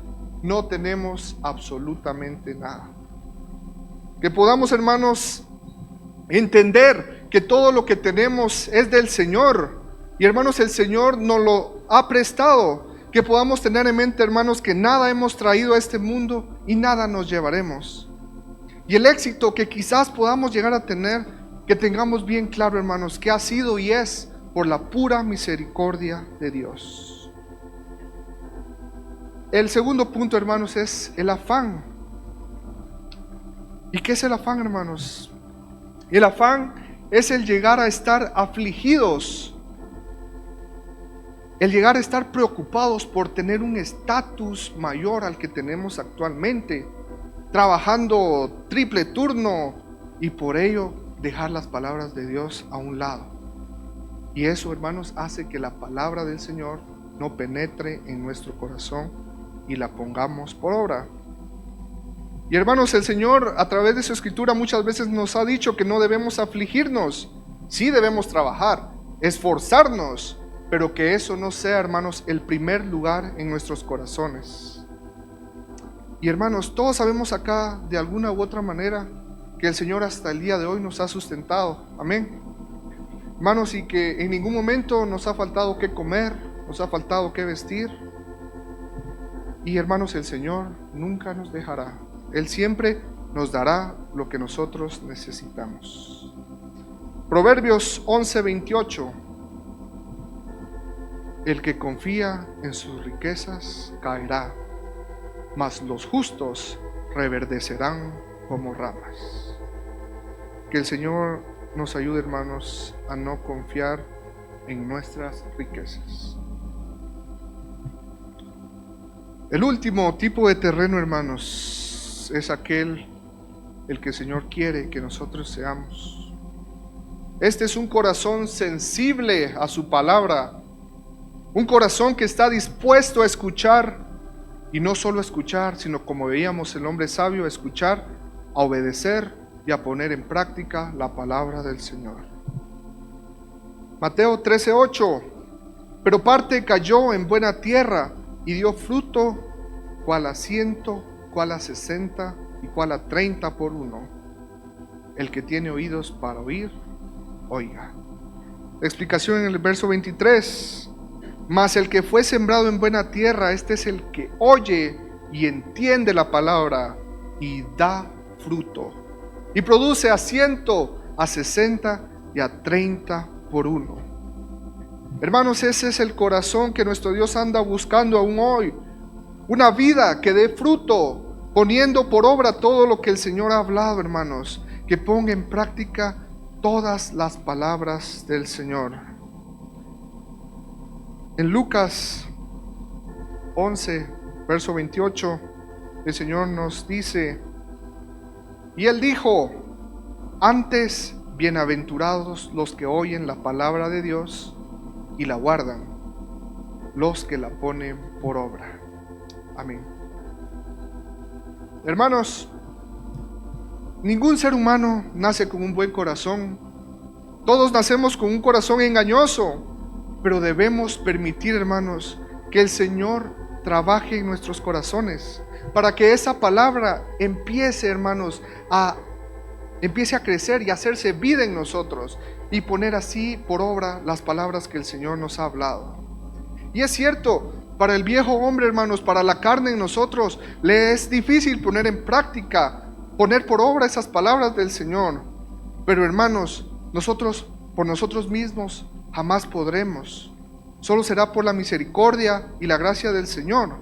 no tenemos absolutamente nada. Que podamos, hermanos, entender que todo lo que tenemos es del Señor. Y hermanos, el Señor nos lo ha prestado. Que podamos tener en mente, hermanos, que nada hemos traído a este mundo y nada nos llevaremos. Y el éxito que quizás podamos llegar a tener, que tengamos bien claro, hermanos, que ha sido y es por la pura misericordia de Dios. El segundo punto, hermanos, es el afán. ¿Y qué es el afán, hermanos? El afán es el llegar a estar afligidos, el llegar a estar preocupados por tener un estatus mayor al que tenemos actualmente, trabajando triple turno y por ello dejar las palabras de Dios a un lado. Y eso, hermanos, hace que la palabra del Señor no penetre en nuestro corazón y la pongamos por obra. Y hermanos, el Señor a través de su escritura muchas veces nos ha dicho que no debemos afligirnos. Sí debemos trabajar, esforzarnos, pero que eso no sea, hermanos, el primer lugar en nuestros corazones. Y hermanos, todos sabemos acá de alguna u otra manera que el Señor hasta el día de hoy nos ha sustentado. Amén. Hermanos, y que en ningún momento nos ha faltado qué comer, nos ha faltado qué vestir. Y hermanos, el Señor nunca nos dejará. Él siempre nos dará lo que nosotros necesitamos. Proverbios 11:28. El que confía en sus riquezas caerá, mas los justos reverdecerán como ramas. Que el Señor nos ayude, hermanos, a no confiar en nuestras riquezas. El último tipo de terreno, hermanos, es aquel el que el Señor quiere que nosotros seamos. Este es un corazón sensible a su palabra, un corazón que está dispuesto a escuchar, y no solo escuchar, sino como veíamos el hombre sabio, escuchar, a obedecer y a poner en práctica la palabra del Señor. Mateo 13:8. Pero parte cayó en buena tierra y dio fruto, cual a 100, cual a 60 y cual a 30 por uno. El que tiene oídos para oír, oiga. La explicación en el verso 23. Mas el que fue sembrado en buena tierra, este es el que oye y entiende la palabra y da fruto. Y produce a 100, a 60 y a 30 por uno. Hermanos, ese es el corazón que nuestro Dios anda buscando aún hoy. Una vida que dé fruto, poniendo por obra todo lo que el Señor ha hablado, hermanos. Que ponga en práctica todas las palabras del Señor. En Lucas 11, verso 28, el Señor nos dice: y Él dijo, antes bienaventurados los que oyen la palabra de Dios y la guardan, los que la ponen por obra. Amén. Hermanos, ningún ser humano nace con un buen corazón. Todos nacemos con un corazón engañoso. Pero debemos permitir, hermanos, que el Señor trabaje en nuestros corazones para que esa palabra empiece, hermanos, empiece a crecer y a hacerse vida en nosotros y poner así por obra las palabras que el Señor nos ha hablado. Y es cierto, para el viejo hombre, hermanos, para la carne en nosotros, le es difícil poner en práctica, poner por obra esas palabras del Señor. Pero hermanos, nosotros, por nosotros mismos, jamás podremos. Solo será por la misericordia y la gracia del Señor.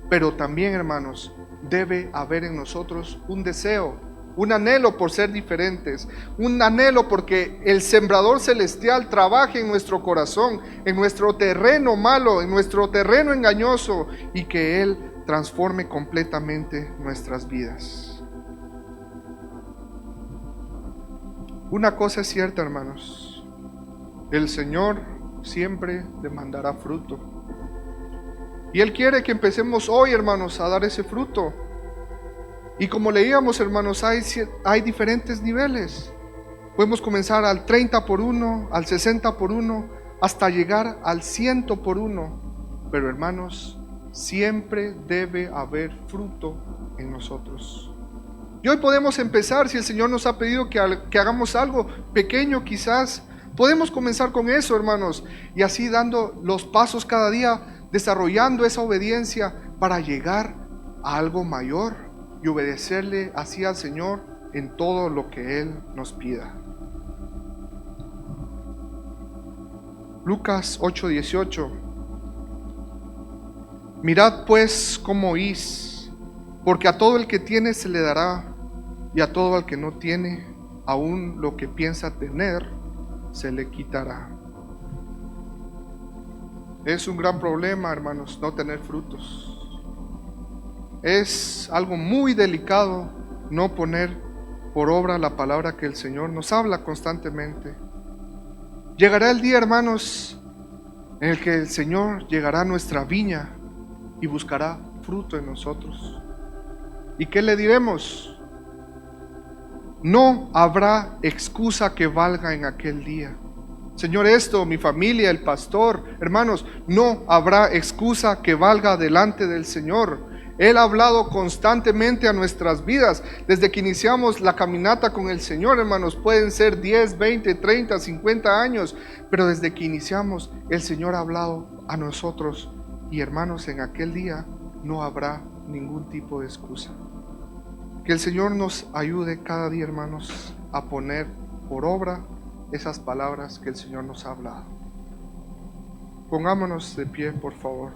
Pero también, hermanos, debe haber en nosotros un deseo, un anhelo por ser diferentes, un anhelo porque el sembrador celestial trabaje en nuestro corazón, en nuestro terreno malo, en nuestro terreno engañoso, y que Él transforme completamente nuestras vidas. Una cosa es cierta, hermanos: el Señor siempre demandará fruto. Y Él quiere que empecemos hoy, hermanos, a dar ese fruto. Y como leíamos, hermanos, hay diferentes niveles. Podemos comenzar al 30 por 1, al 60 por 1, hasta llegar al 100 por 1. Pero hermanos, siempre debe haber fruto en nosotros. Y hoy podemos empezar, si el Señor nos ha pedido que hagamos algo pequeño quizás, podemos comenzar con eso, hermanos, y así dando los pasos cada día, desarrollando esa obediencia para llegar a algo mayor y obedecerle así al Señor en todo lo que Él nos pida. Lucas 8:18. Mirad pues cómo oís, porque a todo el que tiene se le dará, y a todo el que no tiene, aún lo que piensa tener, se le quitará. Es un gran problema, hermanos, no tener frutos. Es algo muy delicado no poner por obra la palabra que el Señor nos habla constantemente. Llegará el día, hermanos, en el que el Señor llegará a nuestra viña y buscará fruto en nosotros. ¿Y qué le diremos? No habrá excusa que valga en aquel día. Señor, esto, mi familia, el pastor, hermanos, no habrá excusa que valga delante del Señor. Él ha hablado constantemente a nuestras vidas. Desde que iniciamos la caminata con el Señor, hermanos, pueden ser 10, 20, 30, 50 años, pero desde que iniciamos, el Señor ha hablado a nosotros. Y hermanos, en aquel día no habrá ningún tipo de excusa. Que el Señor nos ayude cada día, hermanos, a poner por obra esas palabras que el Señor nos ha hablado. Pongámonos de pie, por favor.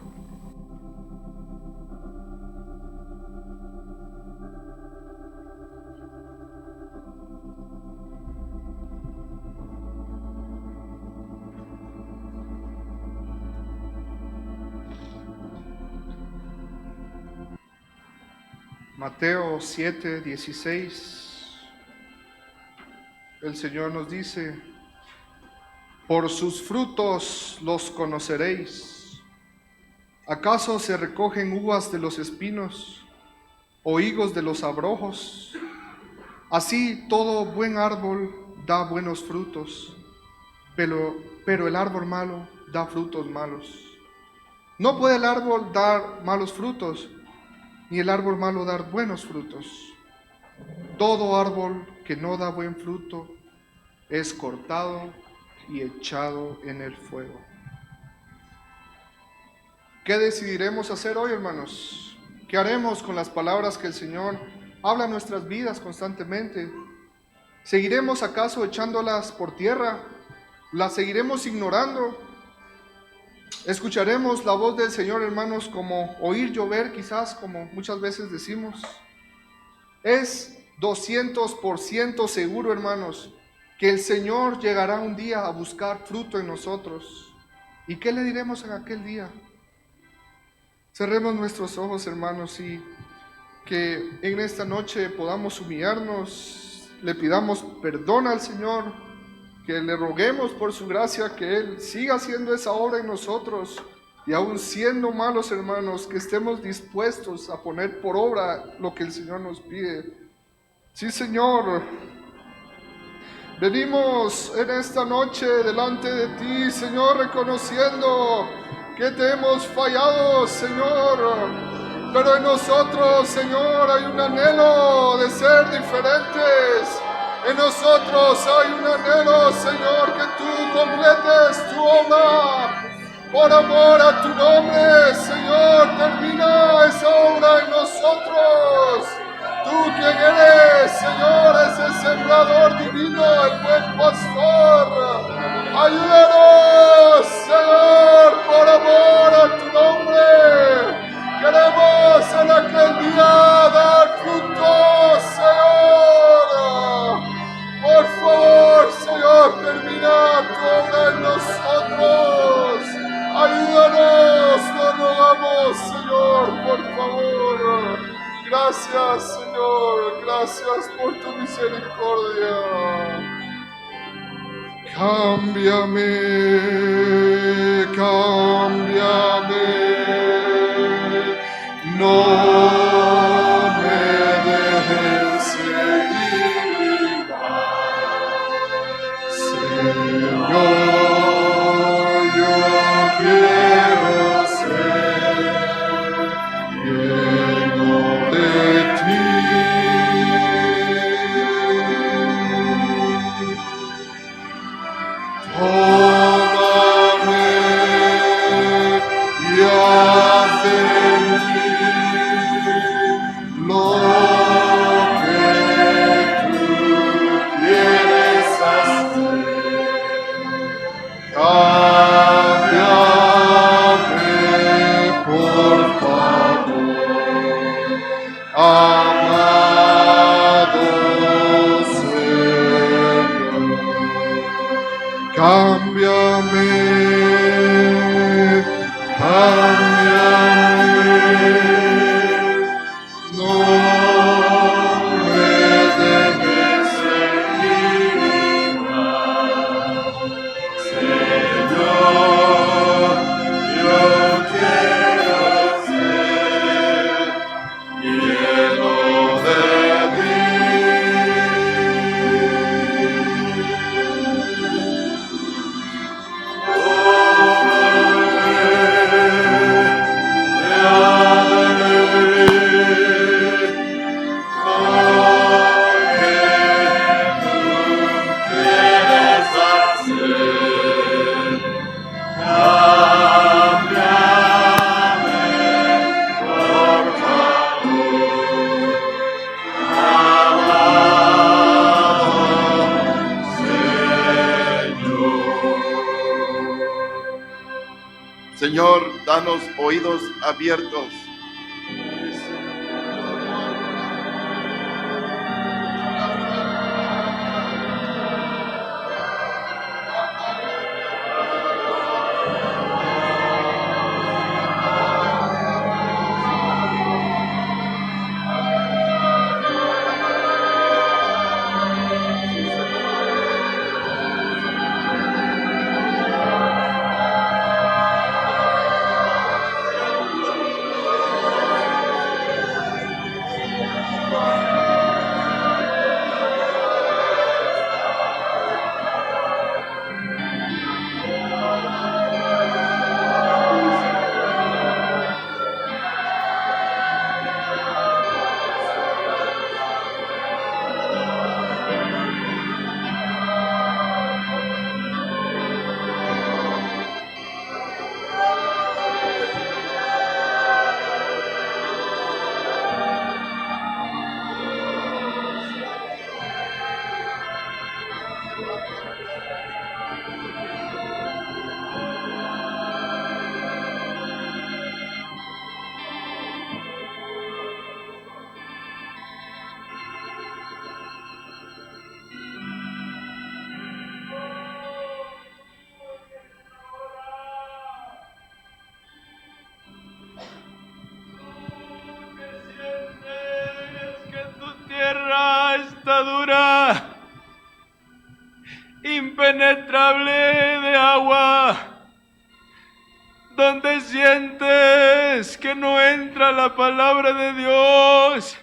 Mateo 7:16, el Señor nos dice: por sus frutos los conoceréis. ¿Acaso se recogen uvas de los espinos o higos de los abrojos? Así todo buen árbol da buenos frutos, pero el árbol malo da frutos malos. No puede el árbol dar malos frutos, ni el árbol malo dar buenos frutos. Todo árbol que no da buen fruto es cortado y echado en el fuego. ¿Qué decidiremos hacer hoy, hermanos? ¿Qué haremos con las palabras que el Señor habla en nuestras vidas constantemente? ¿Seguiremos acaso echándolas por tierra? ¿Las seguiremos ignorando? ¿Escucharemos la voz del Señor, hermanos, como oír llover, quizás, como muchas veces decimos? Es 200% seguro, hermanos, que el Señor llegará un día a buscar fruto en nosotros. ¿Y qué le diremos en aquel día? Cerremos nuestros ojos, hermanos, y que en esta noche podamos humillarnos, le pidamos perdón al Señor, que le roguemos por su gracia que Él siga haciendo esa obra en nosotros, y aún siendo malos, hermanos, que estemos dispuestos a poner por obra lo que el Señor nos pide. Sí, Señor, venimos en esta noche delante de ti, Señor, reconociendo que te hemos fallado, Señor, pero en nosotros, Señor, hay un anhelo de ser diferentes. En nosotros hay un anhelo, Señor, que tú completes tu obra. Por amor a tu nombre, Señor, termina esa obra en nosotros. Tú quien eres, Señor, ese sembrador divino, el buen pastor. Ayúdanos, Señor, por amor a tu nombre. Queremos en aquel día dar frutos, Señor. Por favor, Señor, termina tu obra en nosotros. Ayúdanos, nos rogamos, Señor, por favor. Gracias, Señor, gracias por tu misericordia. Cámbiame, cámbiame. No me dejes seguir, Señor, yo quiero ser lleno de ti. lo que tú quieres hacer. Cámbiame, por favor, amado Señor. Cámbiame, no me dejes seguir más. Señor, yo quiero ser lleno de ti. Señor, danos oídos abiertos. Está dura, impenetrable de agua, donde sientes que no entra la palabra de Dios.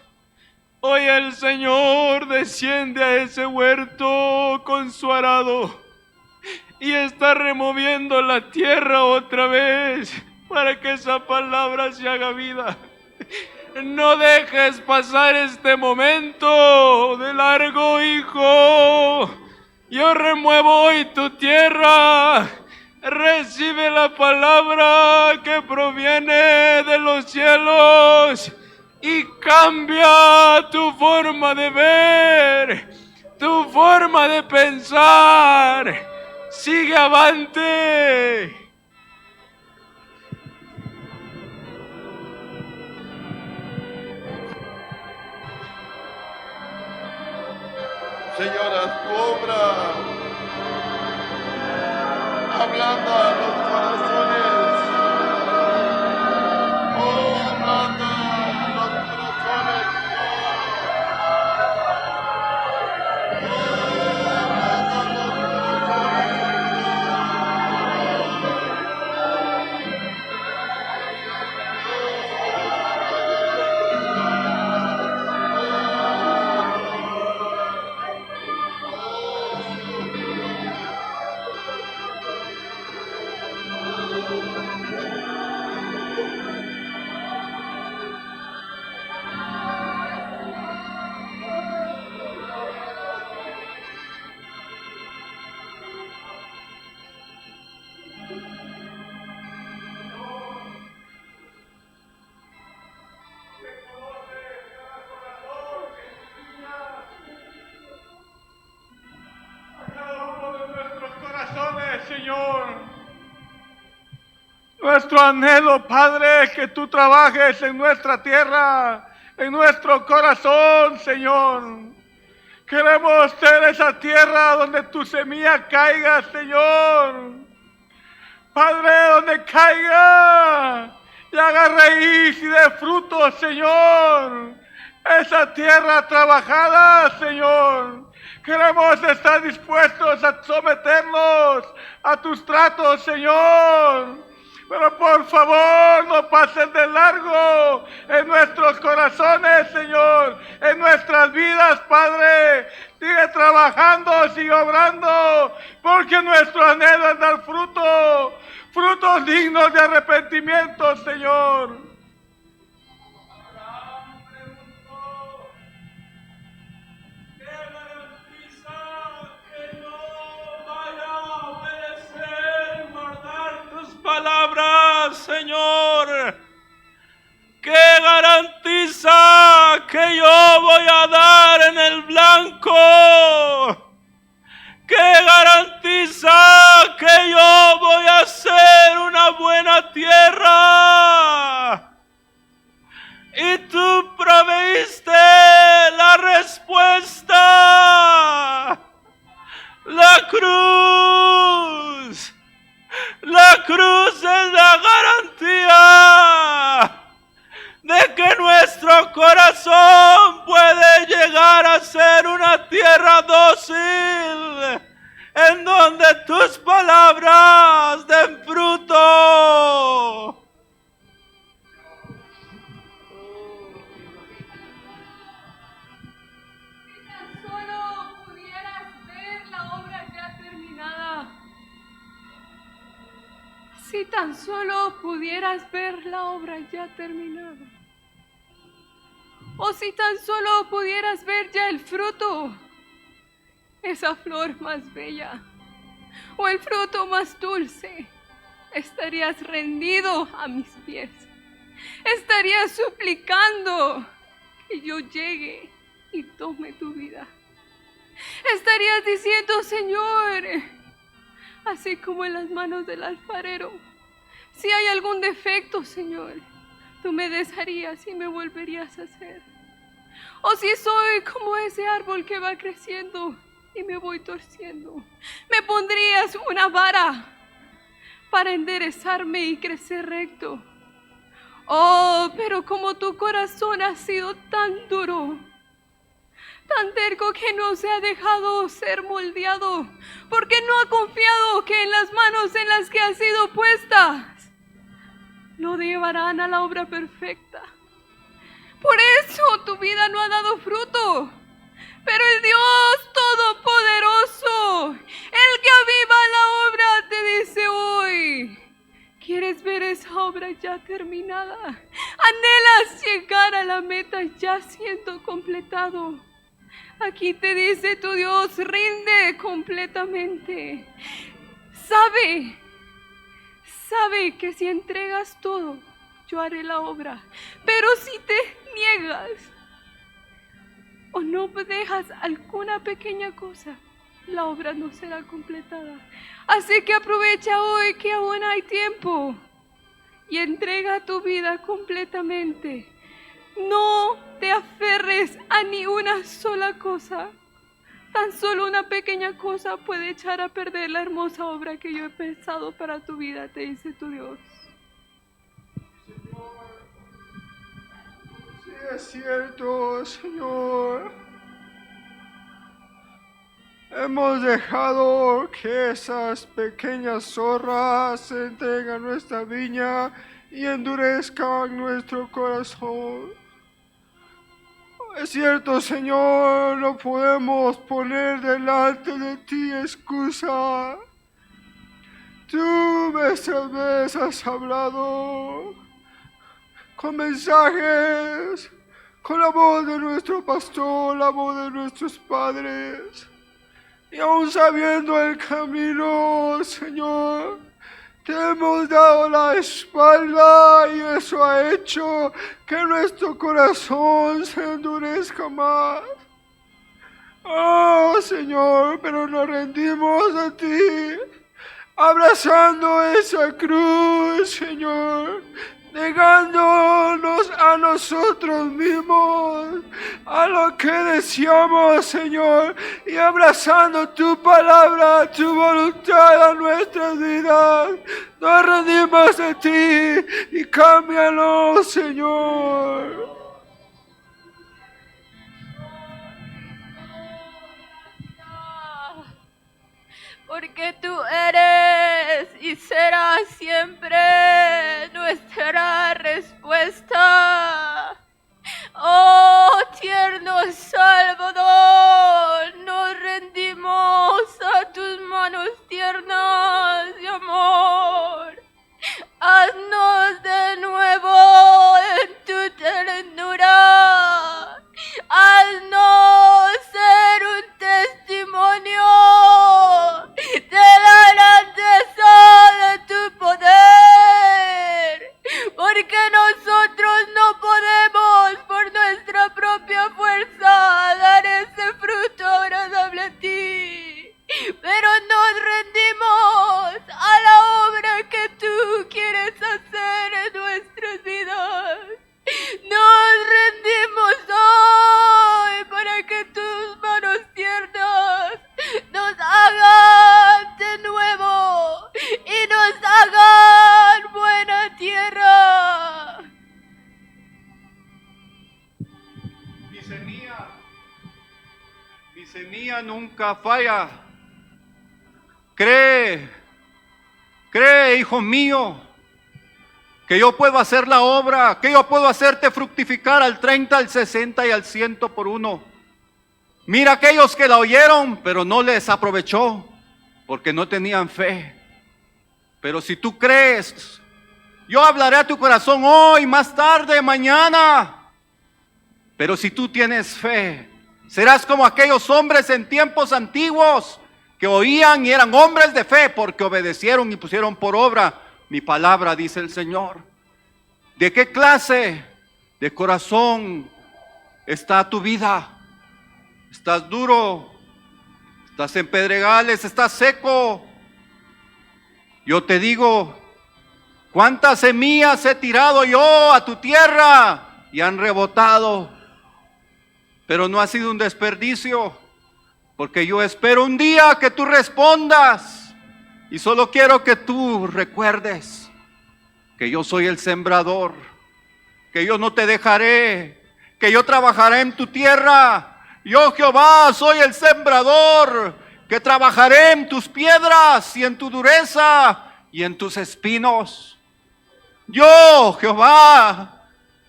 Hoy el Señor desciende a ese huerto con su arado y está removiendo la tierra otra vez para que esa palabra se haga vida. No dejes pasar este momento de largo, hijo. Yo remuevo hoy tu tierra. Recibe la palabra que proviene de los cielos y cambia tu forma de ver, tu forma de pensar. Sigue avante. Señora, tu obra, ablanda los corazones. Oh, ablanda los corazones. nuestro anhelo, Padre, es que tú trabajes en nuestra tierra, en nuestro corazón, Señor. Queremos ser esa tierra donde tu semilla caiga, Señor. Padre, donde caiga y haga raíz y dé frutos, Señor. Esa tierra trabajada, Señor. Queremos estar dispuestos a someternos a tus tratos, Señor. Pero por favor, no pasen de largo en nuestros corazones, Señor, en nuestras vidas, Padre. Sigue trabajando, sigue obrando, porque nuestro anhelo es dar frutos dignos de arrepentimiento, Señor. Abraham preguntó, ¿qué garantiza que yo vaya a obedecer y guardar tus palabras, Señor? ¿Qué garantiza que yo voy a dar en el blanco? ¿Qué garantiza que yo voy a hacer una buena tierra? Y tú proveíste la respuesta. La cruz. La cruz es la garantía de que nuestro corazón puede llegar a ser una tierra dócil, en donde tus palabras den fruto. Si tan solo pudieras ver la obra ya terminada. O si tan solo pudieras ver ya el fruto, esa flor más bella, o el fruto más dulce, estarías rendido a mis pies. Estarías suplicando que yo llegue y tome tu vida. Estarías diciendo, Señor, así como en las manos del alfarero, si hay algún defecto, Señor, tú me desharías y me volverías a hacer. O si soy como ese árbol que va creciendo y me voy torciendo, me pondrías una vara para enderezarme y crecer recto. Oh, pero como tu corazón ha sido tan duro, tan terco, que no se ha dejado ser moldeado, porque no ha confiado que en las manos en las que ha sido puestas lo llevarán a la obra perfecta. Por eso tu vida no ha dado fruto. Pero el Dios Todopoderoso, el que aviva la obra, te dice hoy: ¿quieres ver esa obra ya terminada? ¿Anhelas llegar a la meta ya siendo completado? Aquí te dice tu Dios: rinde completamente. Sabe que si entregas todo, yo haré la obra. Pero si te niegas o no dejas alguna pequeña cosa, la obra no será completada. Así que aprovecha hoy que aún hay tiempo y entrega tu vida completamente. No te aferres a ni una sola cosa. Tan solo una pequeña cosa puede echar a perder la hermosa obra que yo he pensado para tu vida, te dice tu Dios. Sí, es cierto, Señor. Hemos dejado que esas pequeñas zorras se entreguen a nuestra viña y endurezcan nuestro corazón. Es cierto, Señor, no podemos poner delante de ti excusa. Tú vez tras vez has hablado con mensajes, con la voz de nuestro pastor, la voz de nuestros padres. Y aún sabiendo el camino, Señor, te hemos dado la espalda y eso ha hecho que nuestro corazón se endurezca más. Oh, Señor, pero nos rendimos a ti. abrazando esa cruz, Señor, negándonos a nosotros mismos, a lo que deseamos, Señor, y abrazando tu palabra, tu voluntad a nuestras vidas. Nos rendimos a ti y cámbianos, Señor. Porque tú eres y serás siempre nuestra respuesta. Oh, tierno Salvador, nos rendimos a tus manos tiernas de amor. Haznos de nuevo en tu ternura. Haznos ser un testimonio de la grandeza de tu poder. Porque nosotros no podemos por nuestra propia fuerza dar ese fruto agradable a ti. Pero nos rendimos a la obra que tú quieres hacer en nuestras vidas. Nos rendimos hoy para que tus manos tiernas nos hagan de nuevo y nos hagan buena tierra. Mi semilla nunca falla. Cree, hijo mío, que yo puedo hacer la obra, que yo puedo hacerte fructificar al 30, al 60 y al 100 por uno. Mira aquellos que la oyeron, pero no les aprovechó, porque no tenían fe. Pero si tú crees, yo hablaré a tu corazón hoy, más tarde, mañana. Pero si tú tienes fe, serás como aquellos hombres en tiempos antiguos que oían y eran hombres de fe porque obedecieron y pusieron por obra mi palabra, dice el Señor. ¿De qué clase de corazón está tu vida? ¿Estás duro? ¿Estás en pedregales? ¿Estás seco? Yo te digo, ¿cuántas semillas he tirado yo a tu tierra y han rebotado? Pero no ha sido un desperdicio. Porque yo espero un día que tú respondas. Y solo quiero que tú recuerdes que yo soy el sembrador, que yo no te dejaré, que yo trabajaré en tu tierra. Yo, Jehová, soy el sembrador, que trabajaré en tus piedras y en tu dureza y en tus espinos. Yo, Jehová,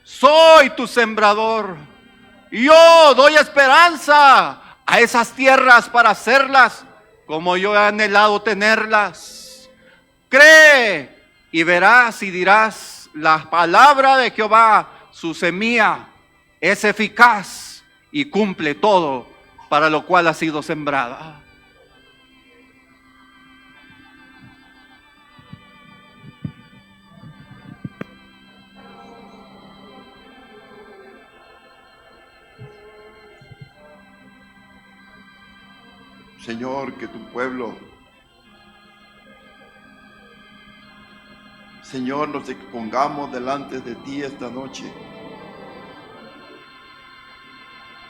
soy tu sembrador. Y yo doy esperanza a esas tierras para hacerlas como yo he anhelado tenerlas. Cree y verás y dirás: la palabra de Jehová, su semilla, es eficaz y cumple todo para lo cual ha sido sembrada. Señor, que tu pueblo, Señor, nos expongamos delante de ti esta noche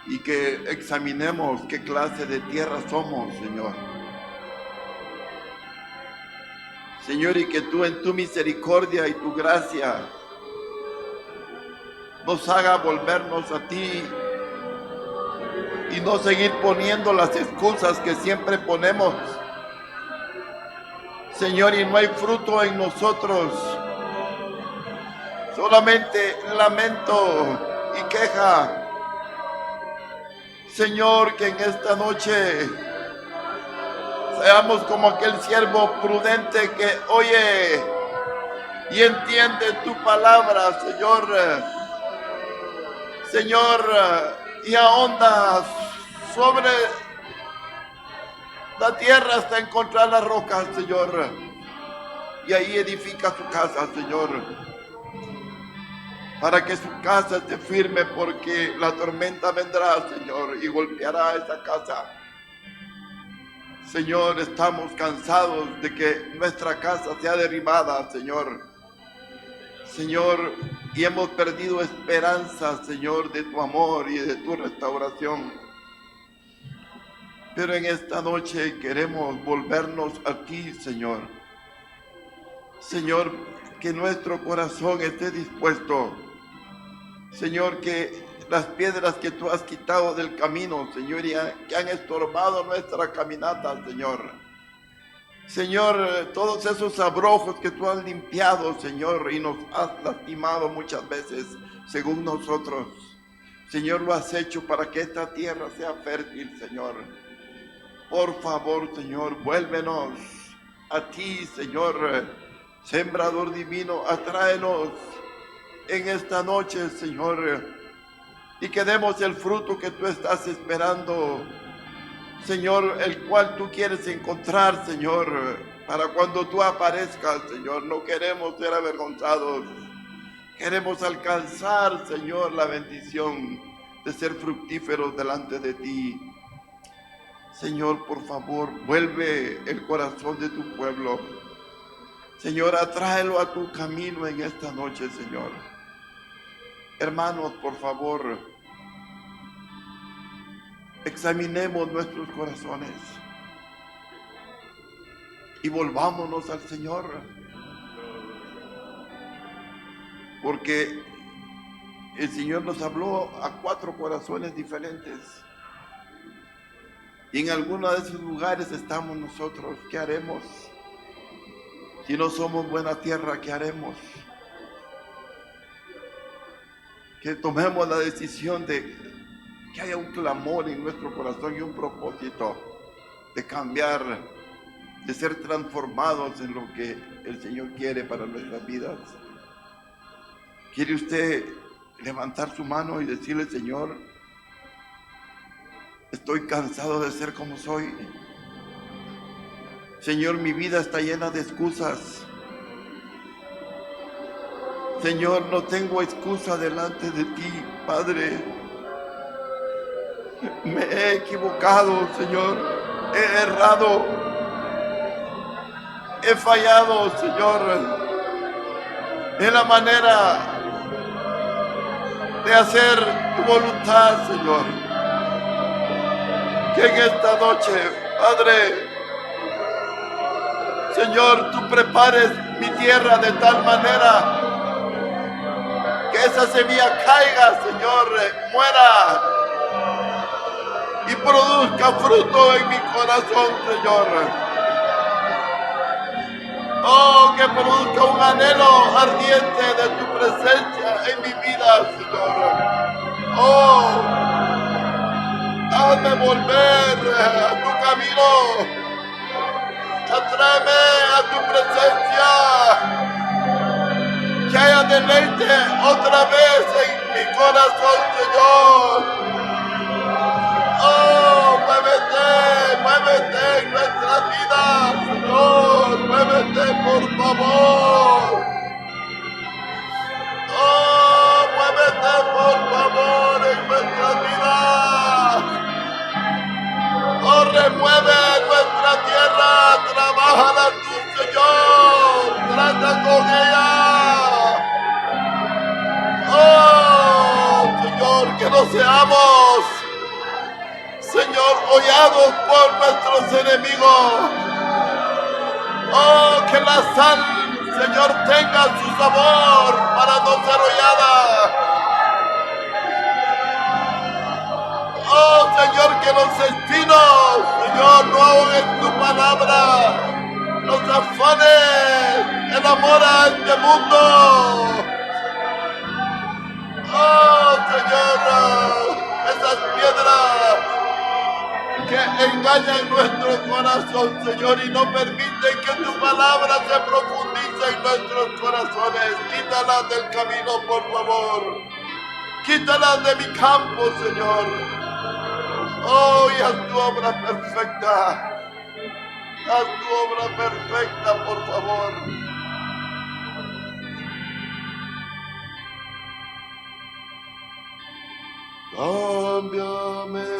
y que examinemos qué clase de tierra somos, Señor. Señor, y que tú en tu misericordia y tu gracia nos haga volvernos a ti y no seguir poniendo las excusas que siempre ponemos. Señor, y no hay fruto en nosotros, solamente lamento y queja. Señor, que en esta noche seamos como aquel siervo prudente que oye y entiende tu palabra, Señor. Señor, y ahonda sobre la tierra hasta encontrar la roca, Señor, y ahí edifica su casa, Señor, para que su casa esté firme, porque la tormenta vendrá, Señor, y golpeará esa casa. Señor, estamos cansados de que nuestra casa sea derribada, Señor. Señor, y hemos perdido esperanza, Señor, de tu amor y de tu restauración. Pero en esta noche queremos volvernos a ti, Señor. Señor, que nuestro corazón esté dispuesto. Señor, que las piedras que tú has quitado del camino, Señor, y que han estorbado nuestra caminata, Señor. Señor, todos esos abrojos que tú has limpiado, Señor, y nos has lastimado muchas veces, según nosotros. Señor, lo has hecho para que esta tierra sea fértil, Señor. Por favor, Señor, vuélvenos a ti, Señor, Sembrador divino, atráenos en esta noche, Señor, y que demos el fruto que tú estás esperando, Señor, el cual tú quieres encontrar, Señor, para cuando tú aparezcas, Señor. No queremos ser avergonzados, queremos alcanzar, Señor, la bendición de ser fructíferos delante de ti. Señor, por favor, vuelve el corazón de tu pueblo. Señor, atráelo a tu camino en esta noche, Señor. Hermanos, por favor, examinemos nuestros corazones y volvámonos al Señor. Porque el Señor nos habló a 4 corazones diferentes. Y en alguno de esos lugares estamos nosotros. ¿Qué haremos? Si no somos buena tierra, ¿qué haremos? Que tomemos la decisión de que haya un clamor en nuestro corazón y un propósito de cambiar, de ser transformados en lo que el Señor quiere para nuestras vidas. ¿Quiere usted levantar su mano y decirle, Señor, estoy cansado de ser como soy? Señor, mi vida está llena de excusas. Señor, no tengo excusa delante de ti, Padre. Me he equivocado, Señor. He errado. He fallado, Señor, en la manera de hacer tu voluntad, Señor. Que en esta noche, Padre, Señor, tú prepares mi tierra de tal manera que esa semilla caiga, Señor, muera y produzca fruto en mi corazón, Señor. Oh, que produzca un anhelo ardiente de tu presencia en mi vida, Señor. Oh, hazme volver a tu camino. Atráeme a tu presencia. Que haya deleite otra vez en mi corazón, Señor. Oh, muévete en nuestras vidas, Señor. Muévete, por favor. Oh, muévete, por favor, en nuestras vidas. Oh, remueve nuestra tierra, trabájala tú, Señor, trata con ella. Oh, Señor, que no seamos, Señor, hollados por nuestros enemigos. Oh, que la sal, Señor, tenga su sabor para no ser hollada. Oh, Señor, que los espinos, Señor, no ahoguen tu palabra. Los afanes enamora a este mundo. Oh, Señor, esas piedras que engañan nuestro corazón, Señor, y no permiten que tu palabra se profundice en nuestros corazones. Quítalas del camino, por favor. Quítalas de mi campo, Señor. Oh, y haz tu obra perfecta. Haz tu obra perfecta, por favor. Cámbiame.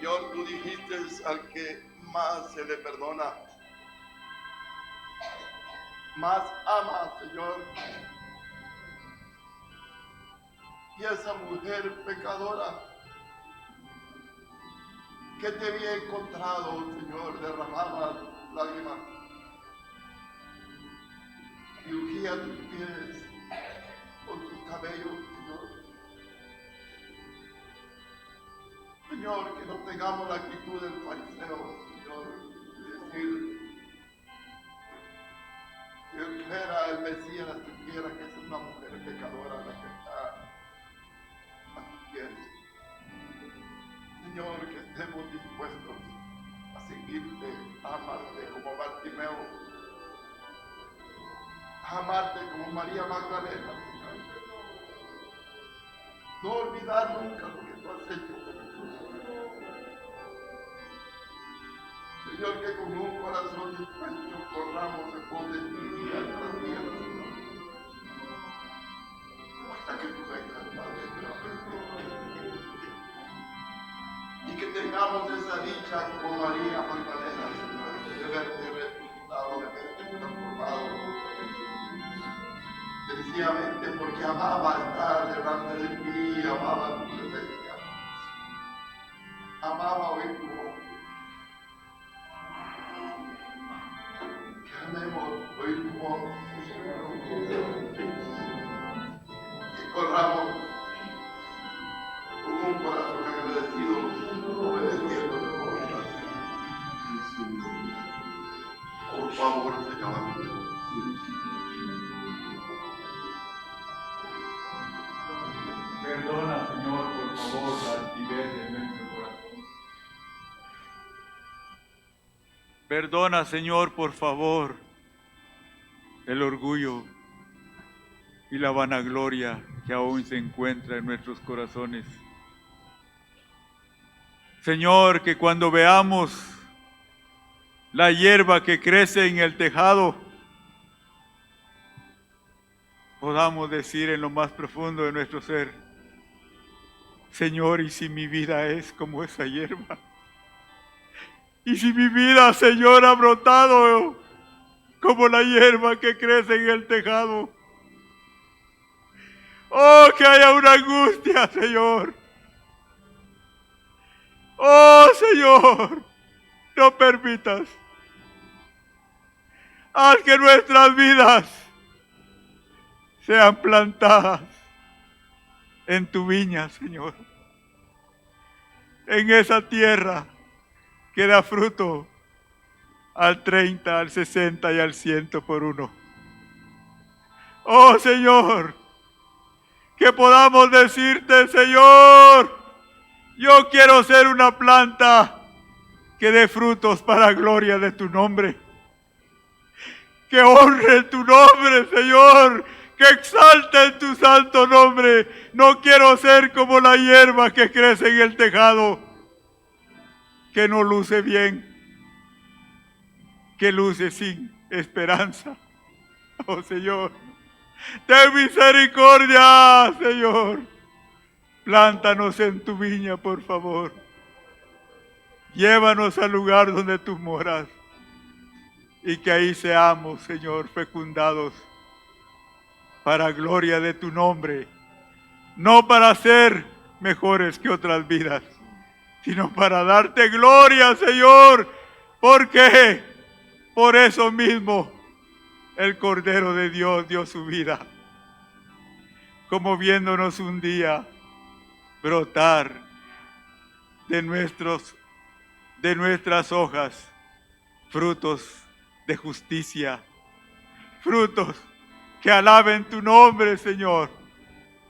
Señor, tú dijiste al que más se le perdona, más ama, Señor. Y esa mujer pecadora que te había encontrado, Señor, derramaba lágrimas y ungía tus pies con tus cabellos, Señor. Señor, que no tengamos la actitud del fariseo, Señor, de decir que fuera el Mesías supiera que es una mujer pecadora la que está a tus pies. Señor, que estemos dispuestos a seguirte, a amarte como Bartimeo, a amarte como María Magdalena, Señor. No olvidar nunca lo que tú has hecho con Jesús. Señor, que con un corazón dispuesto corramos en pos de ti día tras día, Señor. Hasta que tú vengas, Padre, y que tengamos esa dicha como María Magdalena, Señor, de verte resucitado, de verte transformado. Sencillamente porque amaba estar delante de ti, amaba tu presencia, amaba oír tu voz. Que amemos oír tu voz, que corramos con un corazón agradecido, obedeciendo tu voluntad. Por favor, Señor. Perdona, Señor, por favor, la altivez de nuestro corazón. Perdona, Señor, por favor, el orgullo y la vanagloria que aún se encuentra en nuestros corazones. Señor, que cuando veamos la hierba que crece en el tejado, podamos decir en lo más profundo de nuestro ser: Señor, ¿y si mi vida es como esa hierba? ¿Y si mi vida, Señor, ha brotado como la hierba que crece en el tejado? Oh, que haya una angustia, Señor. Oh, Señor, no permitas. Haz que nuestras vidas sean plantadas en tu viña, Señor. En esa tierra que da fruto al 30, al 60 y al 100 por uno. Oh, Señor, que podamos decirte: Señor, yo quiero ser una planta que dé frutos para gloria de tu nombre. Que honre tu nombre, Señor, que exalte tu santo nombre. No quiero ser como la hierba que crece en el tejado, que no luce bien, que luce sin esperanza. Oh, Señor, ten misericordia, Señor. Plántanos en tu viña, por favor. Llévanos al lugar donde tú moras y que ahí seamos, Señor, fecundados para gloria de tu nombre, no para ser mejores que otras vidas, sino para darte gloria, Señor, porque por eso mismo el Cordero de Dios dio su vida, como viéndonos un día brotar de nuestras hojas frutos de justicia, frutos que alaben tu nombre, Señor,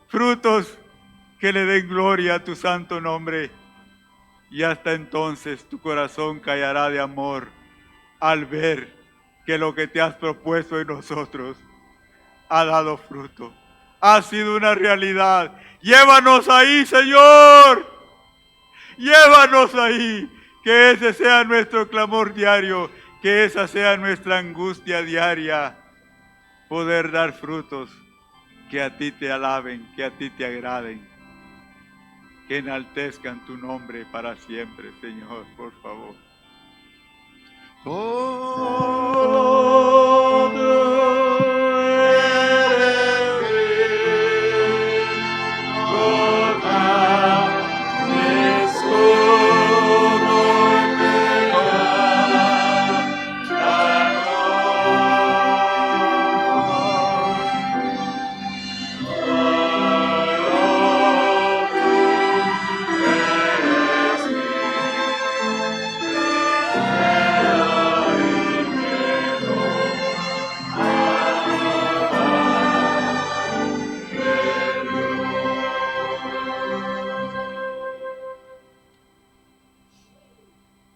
frutos que le den gloria a tu santo nombre. Y hasta entonces tu corazón callará de amor al ver que lo que te has propuesto en nosotros ha dado fruto, ha sido una realidad. Llévanos ahí, Señor, llévanos ahí, que ese sea nuestro clamor diario, que esa sea nuestra angustia diaria, poder dar frutos que a ti te alaben, que a ti te agraden. que enaltezcan tu nombre para siempre, Señor, por favor.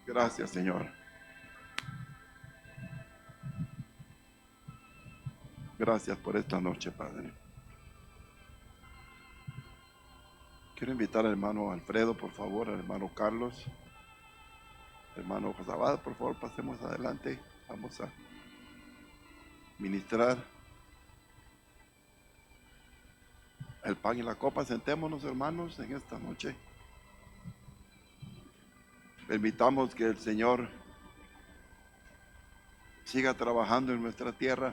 Gracias, Señor. Gracias por esta noche, Padre. Quiero invitar al hermano Alfredo, por favor, al hermano Carlos, hermano Josabad, por favor, pasemos adelante. Vamos a ministrar el pan y la copa. Sentémonos, hermanos, en esta noche. Permitamos que el Señor siga trabajando en nuestra tierra.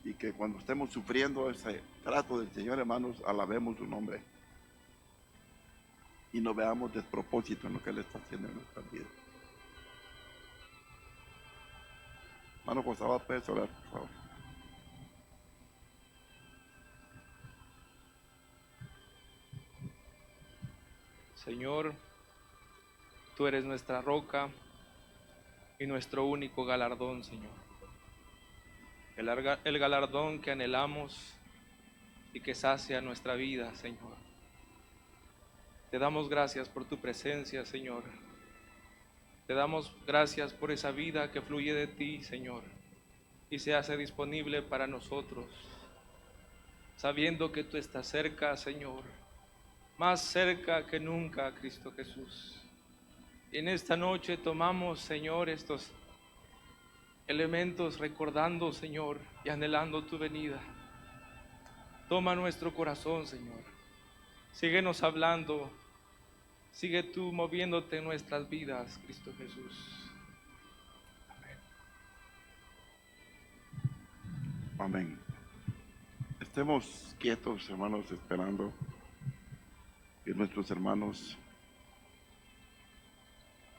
Y que cuando estemos sufriendo ese trato del Señor, hermanos, alabemos su nombre. Y no veamos despropósito en lo que Él está haciendo en nuestras vidas. Hermano Josabad, puedes orar, por favor. Señor, tú eres nuestra roca y nuestro único galardón, Señor. El galardón que anhelamos y que sacia nuestra vida, Señor. Te damos gracias por tu presencia, Señor. Te damos gracias por esa vida que fluye de ti, Señor, y se hace disponible para nosotros, sabiendo que tú estás cerca, Señor, más cerca que nunca, Cristo Jesús. Y en esta noche tomamos, Señor, estos elementos recordando, Señor, y anhelando tu venida. Toma nuestro corazón, Señor. Síguenos hablando. Sigue tú moviéndote en nuestras vidas, Cristo Jesús. Amén. Amén. Estemos quietos, hermanos, esperando que nuestros hermanos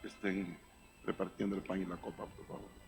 estén repartiendo el pan y la copa, por favor.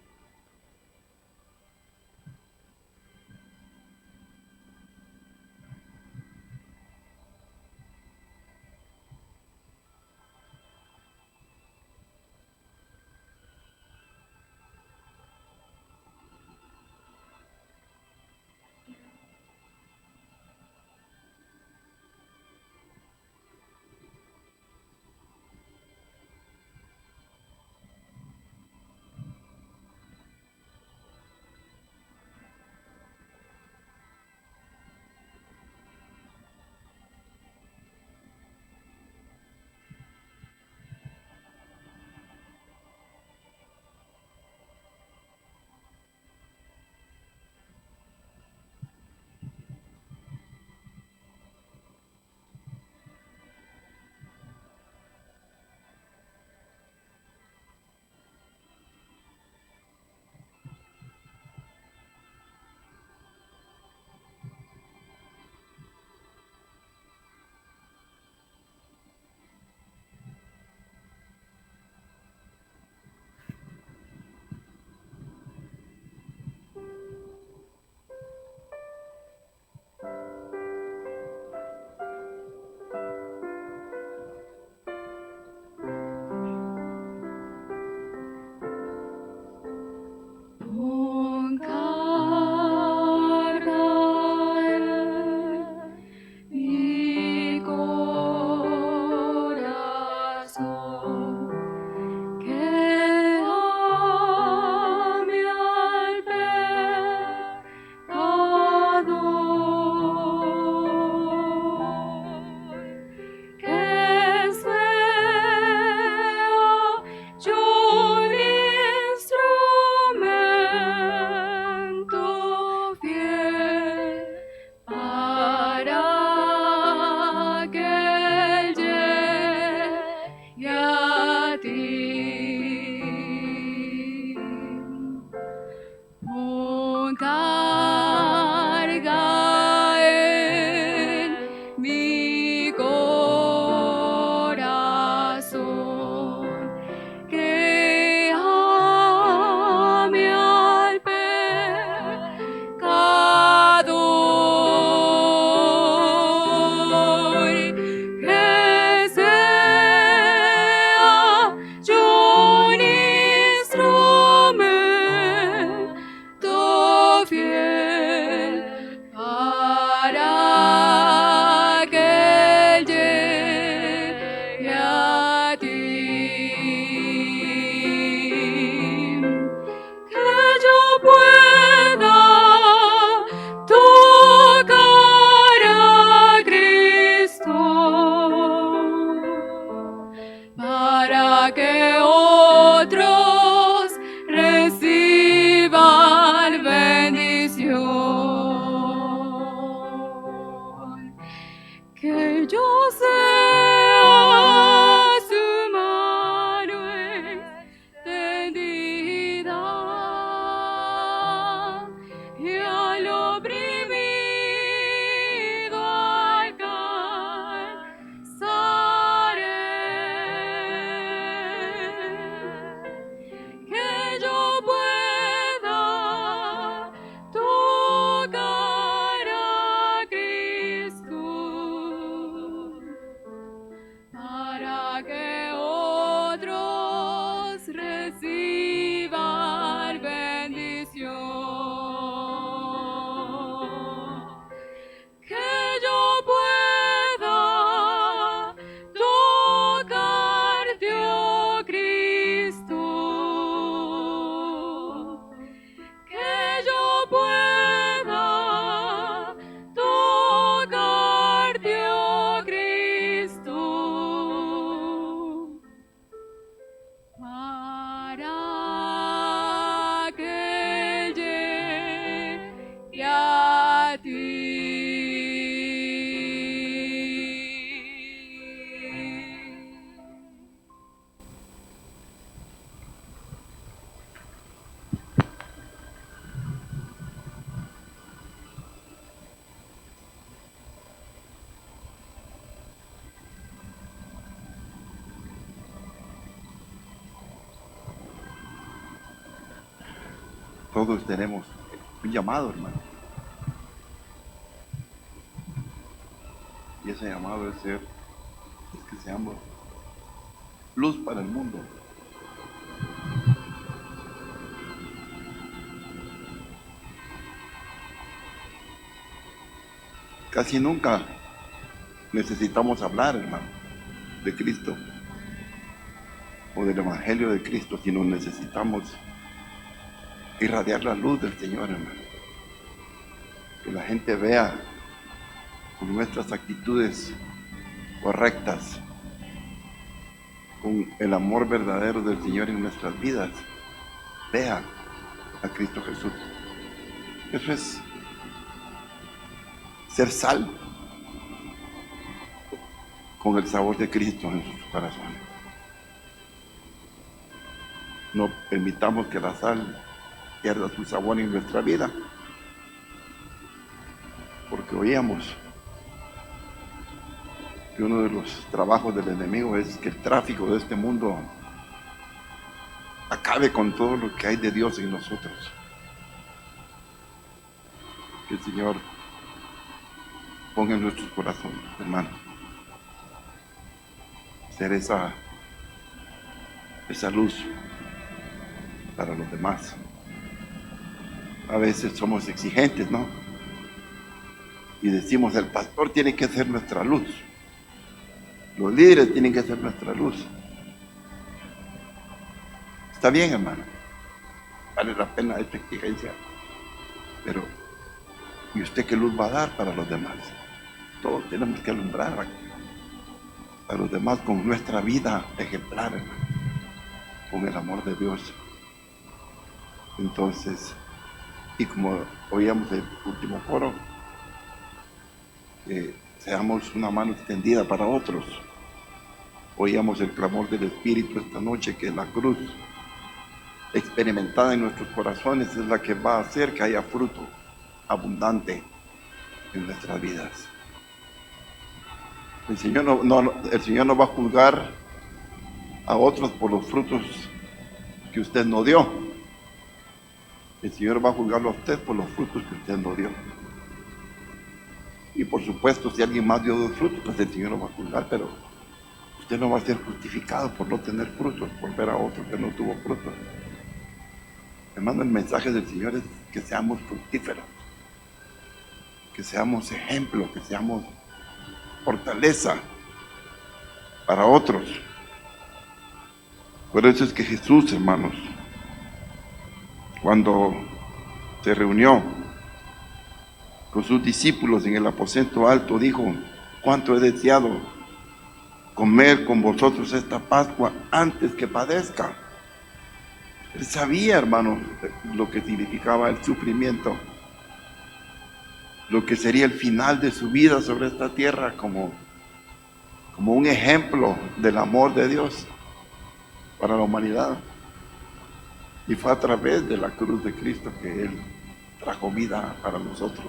Todos tenemos un llamado, hermano. Y ese llamado es que seamos luz para el mundo. Casi nunca necesitamos hablar, hermano, de Cristo o del Evangelio de Cristo, sino necesitamos irradiar la luz del Señor, hermano. Que la gente vea con nuestras actitudes correctas, con el amor verdadero del Señor en nuestras vidas, vea a Cristo Jesús. Eso es ser sal con el sabor de Cristo en sus corazones. No permitamos que la sal pierda su sabor en nuestra vida, porque oíamos que uno de los trabajos del enemigo es que el tráfico de este mundo acabe con todo lo que hay de Dios en nosotros. Que el Señor ponga en nuestros corazones, hermanos, ser esa luz para los demás. A veces somos exigentes, ¿no? Y decimos, el pastor tiene que ser nuestra luz. Los líderes tienen que ser nuestra luz. Está bien, hermano. Vale la pena esta exigencia. Pero, ¿y usted qué luz va a dar para los demás? Todos tenemos que alumbrar a los demás con nuestra vida ejemplar, hermano, con el amor de Dios. Entonces, y como oíamos el último foro, que seamos una mano extendida para otros. Oíamos el clamor del Espíritu esta noche, que la cruz experimentada en nuestros corazones es la que va a hacer que haya fruto abundante en nuestras vidas. El Señor no va a juzgar a otros por los frutos que usted no dio. El Señor va a juzgarlo a usted por los frutos que usted no dio. Y por supuesto, si alguien más dio 2 frutos, pues el Señor lo va a juzgar, pero usted no va a ser justificado por no tener frutos, por ver a otro que no tuvo frutos. Hermano, el mensaje del Señor es que seamos fructíferos, que seamos ejemplo, que seamos fortaleza para otros. Por eso es que Jesús, hermanos, cuando se reunió con sus discípulos en el aposento alto, dijo: cuánto he deseado comer con vosotros esta Pascua antes que padezca. Él sabía, hermanos, lo que significaba el sufrimiento, lo que sería el final de su vida sobre esta tierra, como un ejemplo del amor de Dios para la humanidad. Y fue a través de la cruz de Cristo que Él trajo vida para nosotros.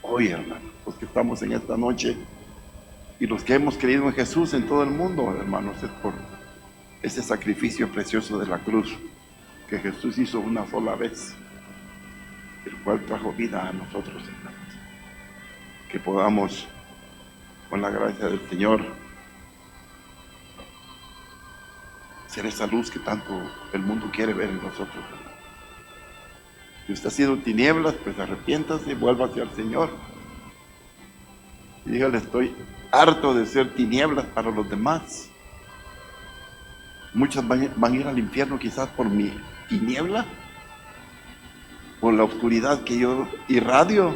Hoy, hermanos, los que estamos en esta noche y los que hemos creído en Jesús en todo el mundo, hermanos, es por ese sacrificio precioso de la cruz que Jesús hizo una sola vez, el cual trajo vida a nosotros, hermanos. Que podamos, con la gracia del Señor, ser esa luz que tanto el mundo quiere ver en nosotros, hermanos. Si usted ha sido tinieblas, pues arrepiéntase y vuélvase al Señor. Y dígale: estoy harto de ser tinieblas para los demás. Muchos van a ir al infierno quizás por mi tiniebla, por la oscuridad que yo irradio.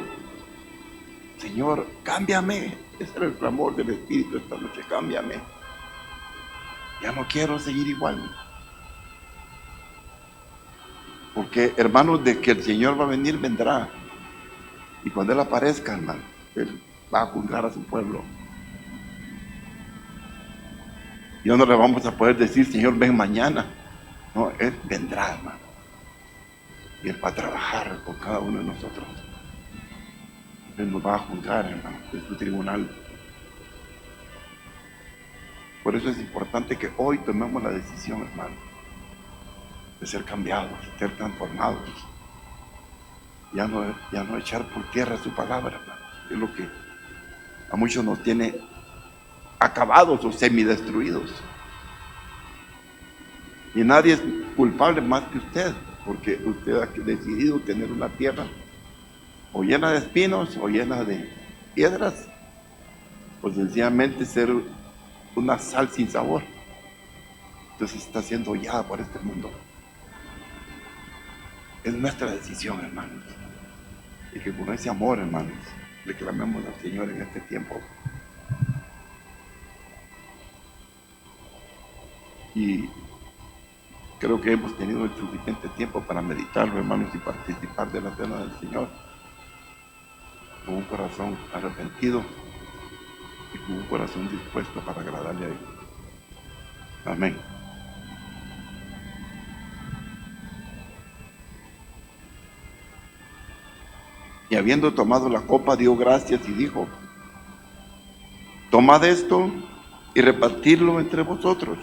Señor, cámbiame. Ese era el clamor del Espíritu esta noche: cámbiame. Ya no quiero seguir igual. Porque, hermanos, de que el Señor va a venir, vendrá. Y cuando Él aparezca, hermano, Él va a juzgar a su pueblo. Y no le vamos a poder decir: Señor, ven mañana. No, Él vendrá, hermano. Y Él va a trabajar con cada uno de nosotros. Él nos va a juzgar, hermano, en su tribunal. Por eso es importante que hoy tomemos la decisión, hermano, de ser cambiados, de ser transformados. Ya no echar por tierra su palabra, hermano. Es lo que a muchos nos tiene acabados o semidestruidos. Y nadie es culpable más que usted, porque usted ha decidido tener una tierra o llena de espinos o llena de piedras, o sencillamente ser una sal sin sabor. Entonces está siendo hollada por este mundo. Es nuestra decisión, hermanos. Y que con ese amor, hermanos, le clamemos al Señor en este tiempo. Y creo que hemos tenido el suficiente tiempo para meditarlo, hermanos, y participar de la cena del Señor con un corazón arrepentido y con un corazón dispuesto para agradarle a Él. Amén. Y habiendo tomado la copa, dio gracias y dijo: tomad esto y repartidlo entre vosotros,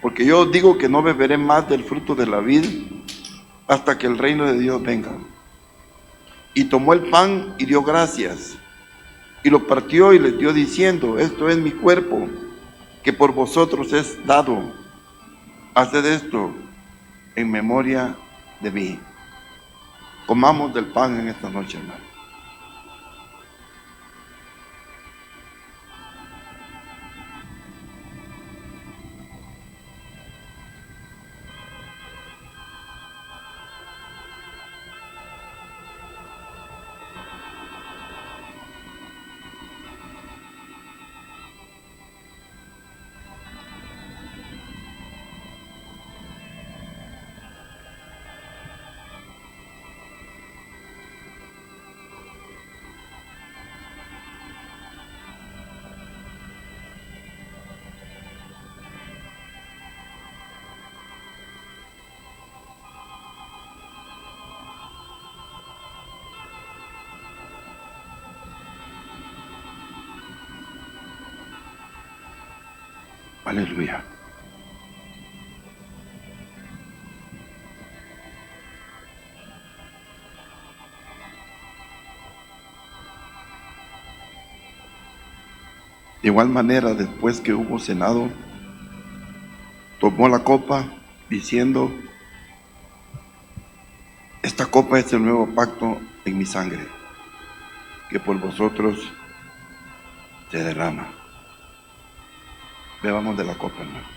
porque yo os digo que no beberé más del fruto de la vid hasta que el reino de Dios venga. Y tomó el pan y dio gracias, y lo partió y les dio diciendo: esto es mi cuerpo, que por vosotros es dado. Haced esto en memoria de mí. Comamos del pan en esta noche, hermano. Aleluya. De igual manera, después que hubo cenado, tomó la copa, diciendo: esta copa es el nuevo pacto en mi sangre, que por vosotros se derrama. Bebamos de la copa, hermano.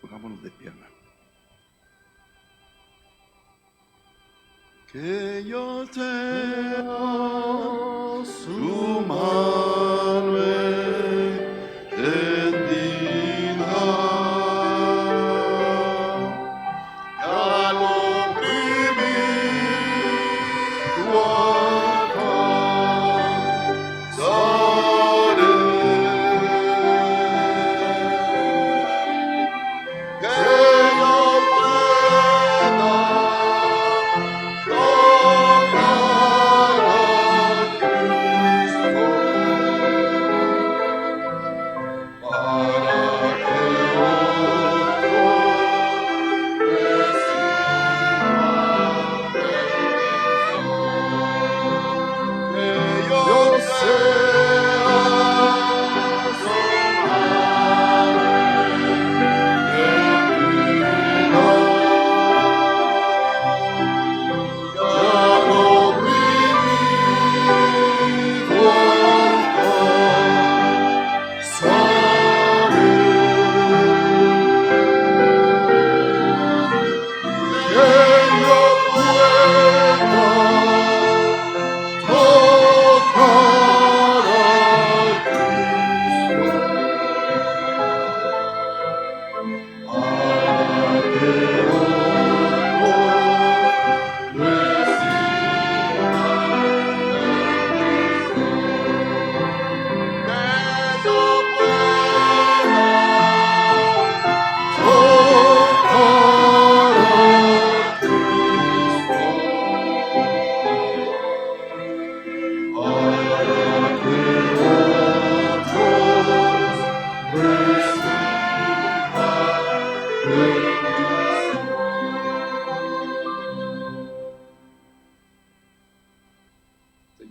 Pongámonos de pie, hermano. Que yo sea su mano extendida, y al oprimir tu alcanzaré. Que yo pueda lograr a Cristo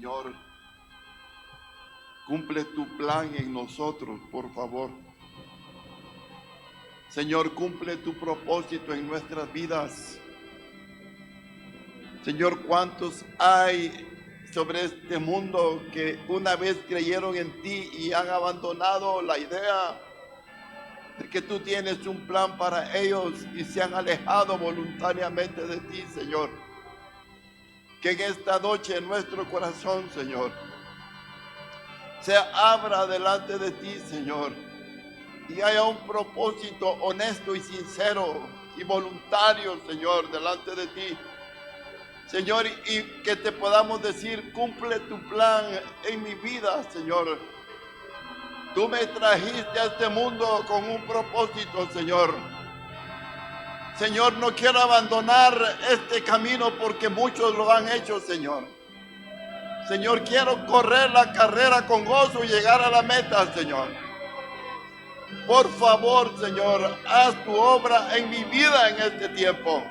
Señor, cumple tu plan en nosotros, por favor. Señor, cumple tu propósito en nuestras vidas. Señor, ¿cuántos hay sobre este mundo que una vez creyeron en ti y han abandonado la idea de que tú tienes un plan para ellos y se han alejado voluntariamente de ti, Señor? Que en esta noche en nuestro corazón, Señor, se abra delante de ti, Señor, y haya un propósito honesto y sincero y voluntario, Señor, delante de ti, Señor, y que te podamos decir: cumple tu plan en mi vida, Señor. Tú me trajiste a este mundo con un propósito, Señor. Señor, no quiero abandonar este camino porque muchos lo han hecho, Señor. Señor, quiero correr la carrera con gozo y llegar a la meta, Señor. Por favor, Señor, haz tu obra en mi vida en este tiempo.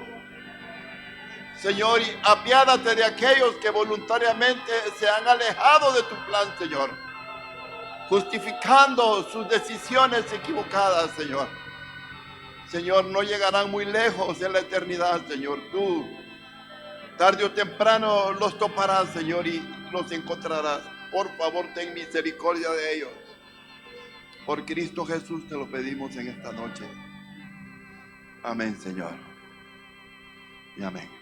Señor, y apiádate de aquellos que voluntariamente se han alejado de tu plan, Señor, justificando sus decisiones equivocadas, Señor. Señor, no llegarán muy lejos en la eternidad, Señor. Tú, tarde o temprano, los toparás, Señor, y los encontrarás. Por favor, ten misericordia de ellos. Por Cristo Jesús te lo pedimos en esta noche. Amén, Señor. Y amén.